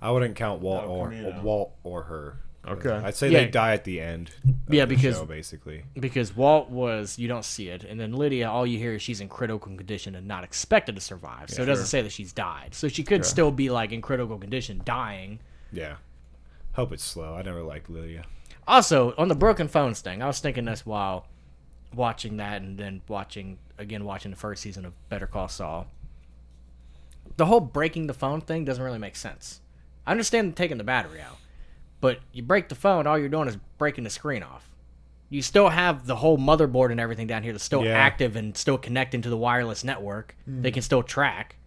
I wouldn't count Walt Camino. or her. Okay. I'd say Yeah. they die at the end. Of Yeah, the because- show, basically. Because Walt was, you don't see it, and then Lydia, all you hear is she's in critical condition and not expected to survive. So it doesn't say that she's died. So she could still be like in critical condition, dying. Yeah. Hope it's slow. I never liked Lydia. Also, on the broken phones thing, I was thinking this while watching that, and then watching the first season of Better Call Saul. The whole breaking the phone thing doesn't really make sense. I understand taking the battery out, but you break the phone, all you're doing is breaking the screen off. You still have the whole motherboard and everything down here that's still Yeah. active and still connecting to the wireless network. They can still track.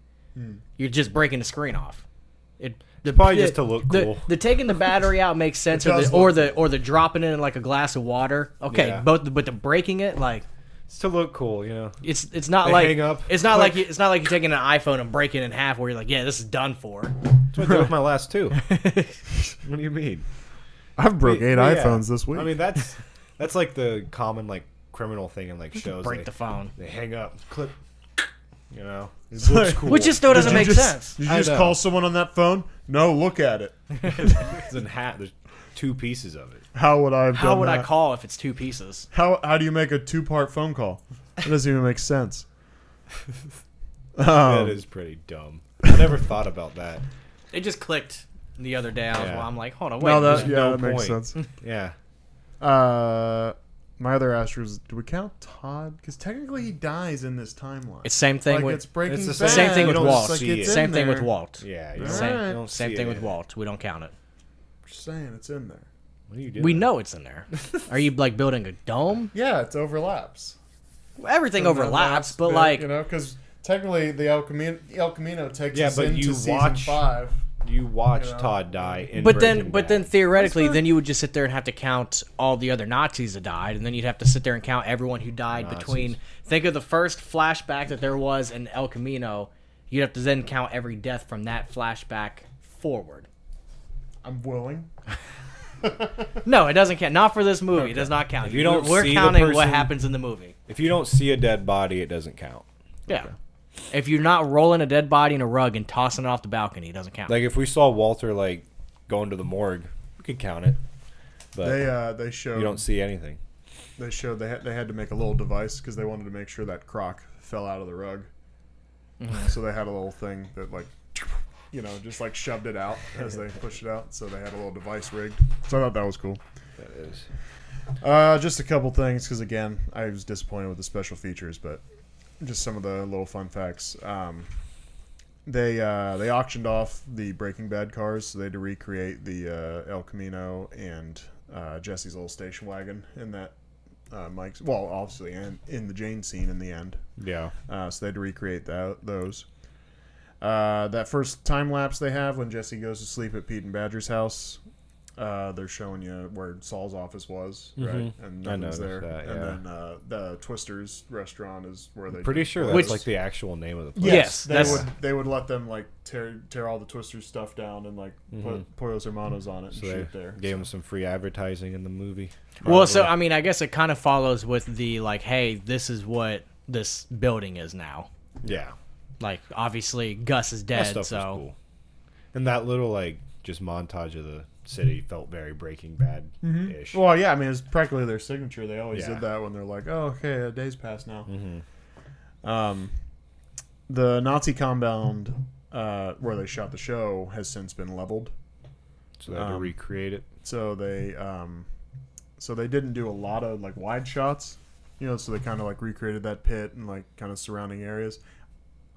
You're just breaking the screen off. Probably just to look cool. The taking the battery out makes sense, It or does the dropping it in like a glass of water. Okay, Yeah. but the breaking it, like It's to look cool, you know. it's not They like hang up. it's not like you're taking an iPhone and breaking it in half where you're like, yeah, this is done for. That's what I did with my last 2. What do you mean? I've broke 8 Well, yeah. iPhones this week. I mean, that's like the common like criminal thing in like shows. Break the phone. They hang up, clip. You know, it looks cool. Which just still doesn't Did you make just- sense. Did you I just know. call someone on that phone? No, look at it. It's in hat. There's 2 pieces of it. How would I have How done would I that? call if it's 2 pieces? How do you make a 2-part phone call? That doesn't even make sense. That is pretty dumb. I never thought about that. It just clicked the other day. Yeah. I'm like, hold on, wait. No, there's that no that makes point. sense. Yeah. My other Astros. Do we count Todd? Because technically he dies in this timeline. it's same thing like with it's Breaking It's the Bad. same thing You with don't Walt. see it. Same thing with there. Walt. Yeah. You All don't, right. you don't Same see thing it. with Walt. We don't count it. Just saying, it's in there. What are you doing? We know it's in there. Are you like building a dome? Yeah, it overlaps. Everything From the overlaps, last but bit, like you know, because technically the El Camino takes Yeah, us but into you season watch- 5. You watch You know? Todd die. In But Breaking then Bad. theoretically, then you would just sit there and have to count all the other Nazis that died, and then you'd have to sit there and count everyone who died Nazis. between. Think of the first flashback that there was in El Camino, you'd have to then count every death from that flashback forward. I'm willing. No, it doesn't count. Not for this movie. It does not count. If you don't We're see the counting what person- happens in the movie. If you don't see a dead body, it doesn't count. Yeah. If you're not rolling a dead body in a rug and tossing it off the balcony, it doesn't count. Like if we saw Walter like going to the morgue, we could count it. But They showed you don't see anything. they showed they had to make a little device because they wanted to make sure that croc fell out of the rug. So they had a little thing that like, just like shoved it out as they pushed it out. So they had a little device rigged. So I thought that was cool. That is. Just a couple things because again, I was disappointed with the special features, but just some of the little fun facts. They auctioned off the Breaking Bad cars, so they had to recreate the El Camino and Jesse's little station wagon in that Mike's. Well, obviously, and in the Jane scene in the end. Yeah. So they had to recreate those. That first time lapse they have when Jesse goes to sleep at Pete and Badger's house. They're showing you where Saul's office was, right? And I nothing's noticed there. that, And yeah. then the Twister's restaurant is where they. Pretty sure that's like the actual name of the place. Yes, they would let them like tear all the Twister stuff down and like put Pollos Hermanos on it and So shoot they there. gave him some free advertising in the movie. Well, so I mean, I guess it kind of follows with the like, hey, this is what this building is now. Yeah. Like, obviously, Gus is That dead, stuff so was cool. And that little like just montage of the city felt very Breaking Bad-ish. Well, yeah, I mean it's practically their signature. They always Yeah. did that when they're like, "Oh, okay, a day's passed now." The Nazi compound where they shot the show has since been leveled. So they had to recreate it. So they didn't do a lot of like wide shots, so they kind of like recreated that pit and like kind of surrounding areas.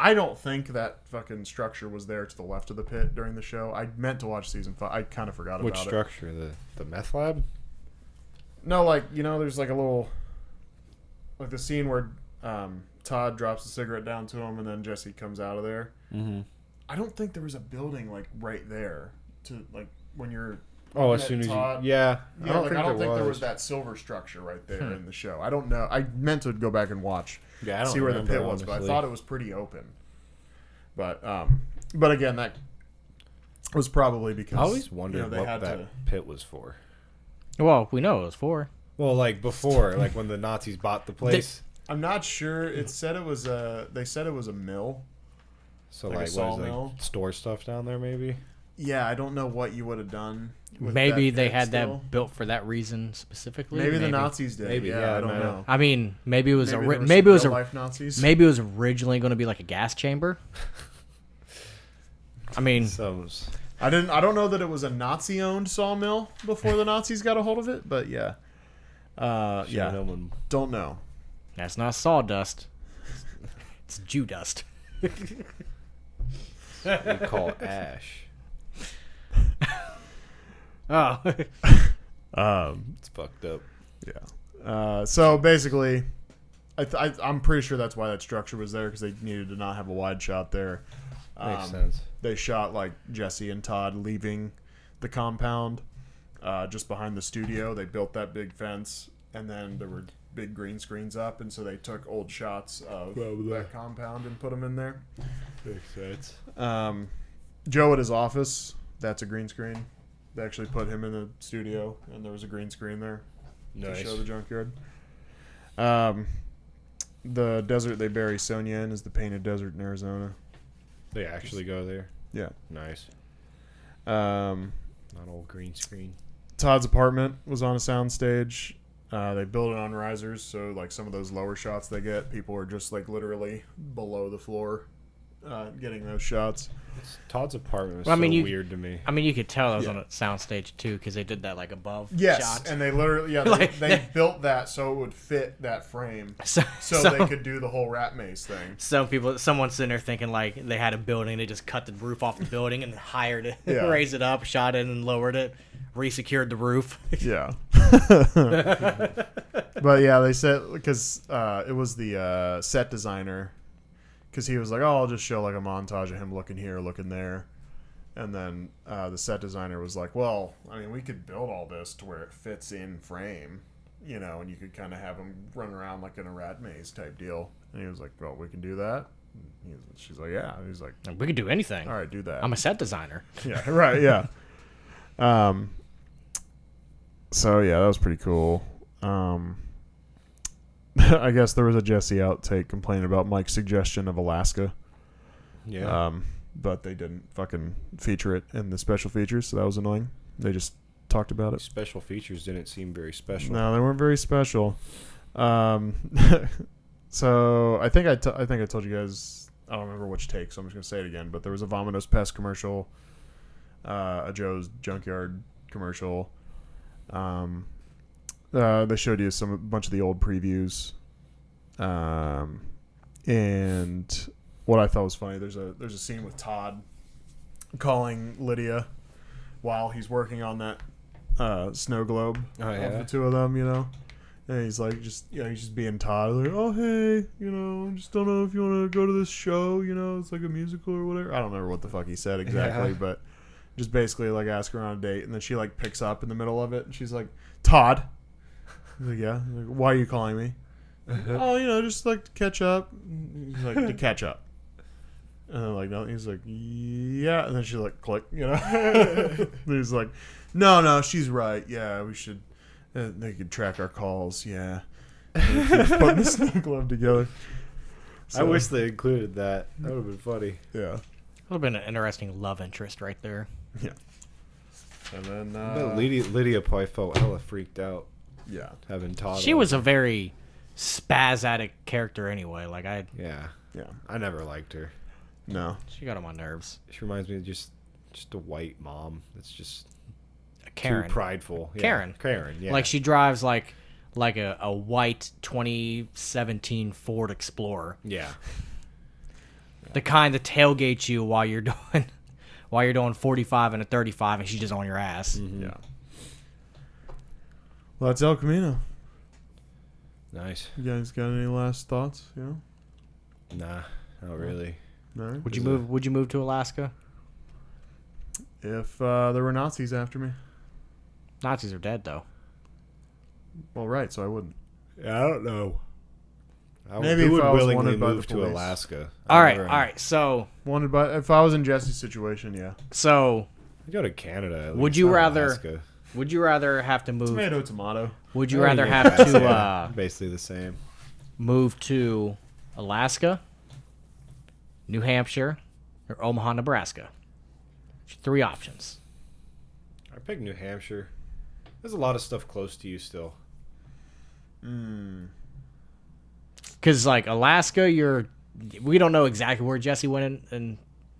I don't think that fucking structure was there to the left of the pit during the show. I meant to watch season 5. I kind of forgot Which about it. structure? The meth lab? No, like there's like a little like the scene where Todd drops the cigarette down to him and then Jesse comes out of there. Mm-hmm. I don't think there was a building like right there to like when you're. Oh, looking as at soon as Todd. you... Yeah. Yeah, I don't think there was that silver structure right there in the show. I don't know. I meant to go back and watch, Yeah, I don't see where the remember, pit was, but I honestly. thought it was pretty open. But again, that was probably because I always wondered they what had that to. pit was for. well, we know it was 4. Well, like before, like when the Nazis bought the place. I'm not sure. It said it was a. They said it was a mill. So like a like, what is sawmill? like store stuff down there maybe? Yeah, I don't know what you would have done. With Maybe that they pit had still. that built for that reason specifically. Maybe the Nazis did. Maybe, yeah, yeah, I don't I know. I mean, maybe it was Maybe there maybe it was some real-life Nazis. maybe it was originally going to be like a gas chamber. I mean, I don't know that it was a Nazi-owned sawmill before the Nazis got a hold of it, but yeah. Yeah. Known Don't know. that's not sawdust. It's Jew dust. we call ash. Oh, It's fucked up. Yeah. So basically, I'm pretty sure that's why that structure was there because they needed to not have a wide shot there. Makes sense. They shot like Jesse and Todd leaving the compound just behind the studio. They built that big fence, and then there were big green screens up, and so they took old shots of that compound and put them in there. Makes sense. Joe at his office, that's a green screen. They actually put him in the studio, and there was a green screen there to show the junkyard. The desert they bury Sonia in is the Painted Desert in Arizona. They actually go there. Yeah. Nice. Not Not old green screen. Todd's apartment was on a soundstage. They built it on risers, so like some of those lower shots they get, people are just like literally below the floor getting those shots. Todd's apartment was Well, I mean, so you- weird to me. I mean, you could tell it was Yeah. on a soundstage too because they did that like above Yes, shot. and they literally they built that so it would fit that frame, so they could do the whole rat maze thing. Someone's sitting there thinking like they had a building, they just cut the roof off the building and hired it, Yeah. raised it up, shot it, and lowered it, resecured the roof. Yeah. But yeah, they said because it was the set designer, because he was like, "Oh, I'll just show like a montage of him looking here, looking there," and then the set designer was like, "Well, I mean, we could build all this to where it fits in frame, and you could kind of have him run around like in a rat maze type deal." And he was like, "Well, we can do that." She's like, yeah. And he's like, We could do anything. all right, do that. I'm a set designer. Yeah, right, yeah. So yeah, that was pretty cool. I guess there was a Jesse outtake complaining about Mike's suggestion of Alaska. Yeah. But they didn't fucking feature it in the special features, so that was annoying. They just talked about it. Special features didn't seem very special. No, they weren't very special. So I think I told you guys. I don't remember which take, so I'm just gonna say it again. But there was a Vominos Pest commercial, a Joe's Junkyard commercial. They showed you a bunch of the old previews, and what I thought was funny. There's a scene with Todd calling Lydia while he's working on that snow globe. Oh, yeah? Of the two of them, you know. And he's like, he's just being Todd. Like, oh, hey, you know, I just don't know if you want to go to this show, you know, it's like a musical or whatever. I don't remember what the fuck he said exactly, but just basically, like, ask her on a date. And then she, like, picks up in the middle of it. And she's like, Todd. He's like, yeah. He's like, why are you calling me? Oh, you know, just, like, to catch up. He's like, to catch up. And then, like, no. He's like, yeah. And then she, like, click, you know. And he's like, no, she's right. Yeah, we should. They could track our calls, yeah. Putting the snow globe together. I wish they included that. That would have been funny. Yeah. Would have been an interesting love interest right there. Yeah. And then, I bet Lydia probably felt hella freaked out yeah. having Todd. She was a very spasmodic character anyway. Like Yeah. Yeah. I never liked her. No. she got on my nerves. She reminds me of just a white mom that's just Karen. too prideful. Yeah. Karen, yeah. Like she drives like a white 2017 Ford Explorer. Yeah. The kind that tailgates you while you're doing 45 and a 35 and she's just on your ass. Mm-hmm. Yeah. Well, that's El Camino. Nice. You guys got any last thoughts? Yeah. Nah, not really. All right. Would you move to Alaska? If there were Nazis after me. Nazis are dead though. Well, right, so I wouldn't. Yeah, I don't know. Maybe who if would I was willingly wanted by the move to police. Alaska? All right. So If I was in Jesse's situation, yeah. I'd go to Canada. At Would least, you not rather- Alaska. would you rather have to move? Tomato. Would you Oh, rather yeah, have that's- to yeah, basically the same. move to Alaska, New Hampshire, or Omaha, Nebraska? 3 options. I picked New Hampshire. There's a lot of stuff close to you still. Because like Alaska, we don't know exactly where Jesse went in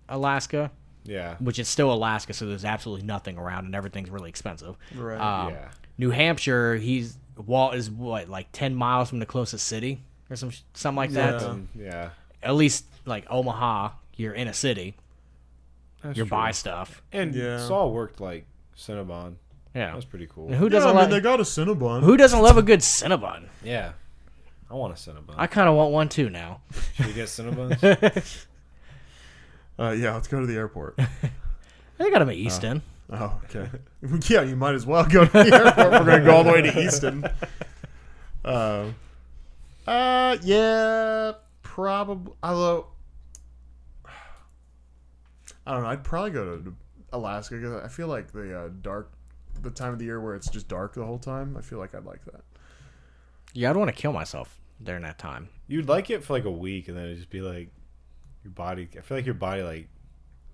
Alaska, Yeah. which is still Alaska, so there's absolutely nothing around and everything's really expensive. Right. Yeah. New Hampshire, Walt is like 10 miles from the closest city or something like that. Yeah. Yeah. At least like Omaha, you're in a city, That's you true. buy stuff. And Yeah. Saul worked like Cinnabon. That Yeah. was pretty cool. And who Yeah, doesn't I mean, they love got a Cinnabon. who doesn't love a good Cinnabon? Yeah. I want a Cinnabon. I kind of want one too now. Should we get Cinnabons? Yeah, let's go to the airport. They got them at Easton. Oh, okay. Yeah, you might as well go to the airport. We're going to go all the way to Easton. Yeah, probably. Although, I don't know. I'd probably go to Alaska because I feel like the time of the year where it's just dark the whole time. I feel like I'd like that. Yeah, I'd want to kill myself during that time. You'd like it for like a week, and then it'd just be like your body. I feel like your body like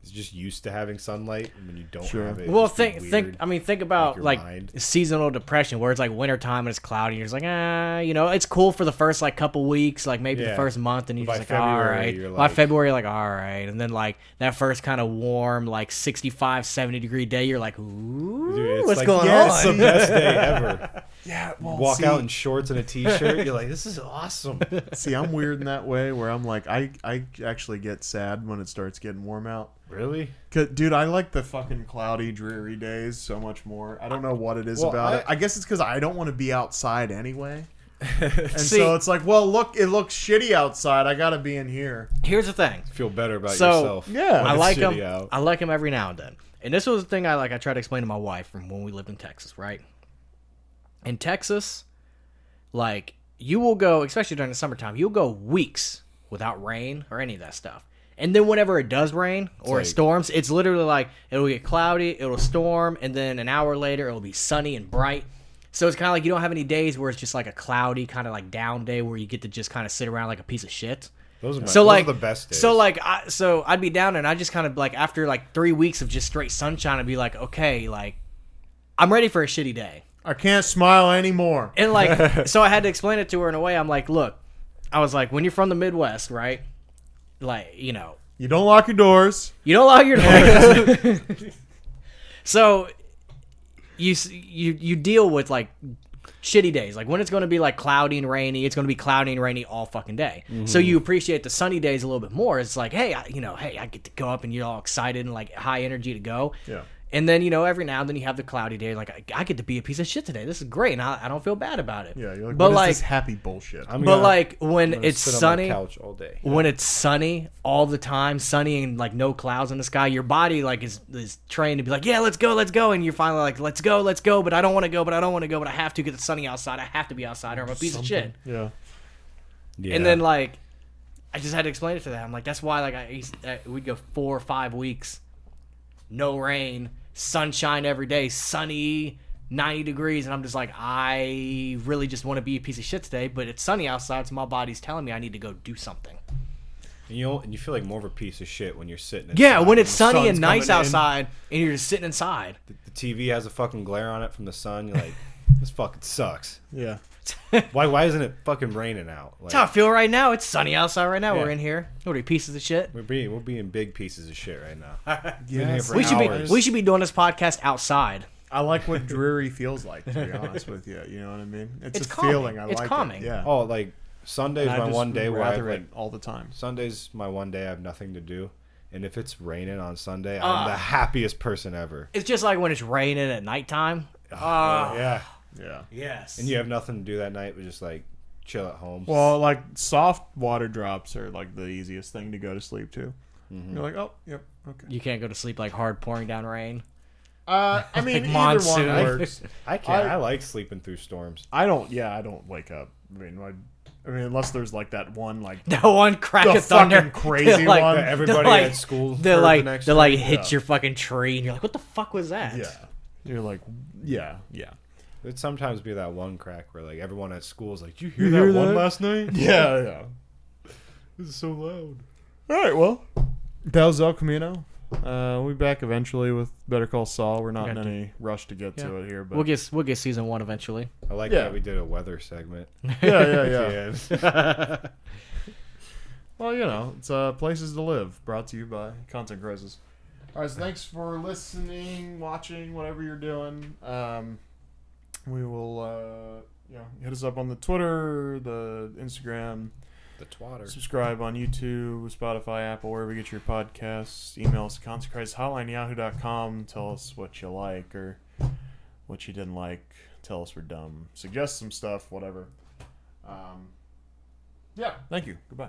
is just used to having sunlight, and when you don't Sure. have it, Well, it'd just be think. weird. I mean, think about your like mind. seasonal depression, where it's like wintertime and it's cloudy, and you're just like, it's cool for the first like couple weeks, like maybe the Yeah. first month, and you're By just like, all February, right. you're By like- February, like, all right, and then like that first kind of warm, like 65, 70-degree day, you're like, ooh, Dude, it's what's like, going yeah, on? It's the best day ever. Yeah, well, Walk out in shorts and a t-shirt. You're like, this is awesome. See, I'm weird in that way where I'm like, I actually get sad when it starts getting warm out. Really? 'Cause, dude, I like the fucking cloudy, dreary days so much more. I don't know what it is Well, about it. I guess it's because I don't want to be outside anyway. And See- so it's like, well, look, it looks shitty outside. I got to be in here. Here's the thing. Feel better about So, yourself. yeah. when I it's like shitty him. out. I like him every now and then. And this was the thing I try to explain to my wife from when we lived in Texas, right? In Texas, like you will go, especially during the summertime, you'll go weeks without rain or any of that stuff. And then whenever it does rain or it storms, it's literally like it'll get cloudy, it'll storm, and then an hour later it'll be sunny and bright. So it's kind of like you don't have any days where it's just like a cloudy kind of like down day where you get to just kind of sit around like a piece of shit. Those are the best days. So like, I'd be down and I just kind of like after like 3 weeks of just straight sunshine, I'd be like, okay, like I'm ready for a shitty day. I can't smile anymore. And like, so I had to explain it to her in a way. I'm like, look, I was like, when you're from the Midwest, right? Like, you know, You don't lock your doors. you don't lock your doors. So you deal with like shitty days. Like when it's going to be like cloudy and rainy, it's going to be cloudy and rainy all fucking day. So you appreciate the sunny days a little bit more. It's like, hey, I get to go up and you're all excited and like high energy to go. Yeah. And then, every now and then you have the cloudy day. Like, I get to be a piece of shit today. This is great. And I don't feel bad about it. Yeah, you're like, but what like, is this happy bullshit? But like when it's sit sunny, on my couch all day. when it's sunny all the time, sunny and like no clouds in the sky, your body like is trained to be like, yeah, let's go, and you're finally like, let's go, but I don't want to go, but I have to get the sunny outside. I have to be outside, or I'm a piece of shit. Yeah. Yeah. And then like, I just had to explain it to them. Like that's why like we'd go 4 or 5 weeks, no rain, sunshine every day, sunny, 90 degrees, and I'm just like, I really just want to be a piece of shit today, but it's sunny outside, so my body's telling me I need to go do something. And you feel like more of a piece of shit when you're sitting inside. Yeah, when it's the sunny sun's and nice coming in, outside, and you're just sitting inside. The TV has a fucking glare on it from the sun. You're like, this fucking sucks. Yeah. Why isn't it fucking raining out? Like, That's how I feel right now. It's sunny outside right now. Yeah. We're in here. What are we, pieces of shit? we're being big pieces of shit right now. Yes. for We should hours. be doing this podcast outside. I like what dreary feels like, to be honest with you. You know what I mean? It's a calming. feeling. I It's like calming. it. Yeah. Oh, like Sunday's And I my just one day where I rather like it all the time. Sunday's my one day I have nothing to do, and if it's raining on Sunday, I'm the happiest person ever. It's just like when it's raining at nighttime. Yeah, Yeah. Yes. and you have nothing to do that night, but just like chill at home. Well, like soft water drops are like the easiest thing to go to sleep to. You're like, oh, yep, okay. You can't go to sleep like hard pouring down rain. I mean, either monsoon. one works. I can't. I like sleeping through storms. I don't. Yeah, I don't wake up. I mean, unless there's like that one like That one crack the of thunder, fucking crazy like, one. That everybody like- at school They heard like the next they like day. hit your fucking tree, and you're like, what the fuck was that? Yeah. You're like, yeah. It'd sometimes be that one crack where like everyone at school is like, "You You hear hear that one that? last night? Yeah. This is so loud." All right, well, that was El Camino. We'll be back eventually with Better Call Saul. We're not in any rush to get to it here, but We'll get season 1 eventually. I like Yeah. that we did a weather segment. yeah. Yeah. Well, it's places to live. Brought to you by Content Crisis. All right, so thanks for listening, watching, whatever you're doing. We will, hit us up on the Twitter, the Instagram. The twatter. Subscribe on YouTube, Spotify, Apple, wherever you get your podcasts. Email us at constantcrisishotline@yahoo.com. Tell us what you like or what you didn't like. Tell us we're dumb. Suggest some stuff, whatever. Thank you. Goodbye.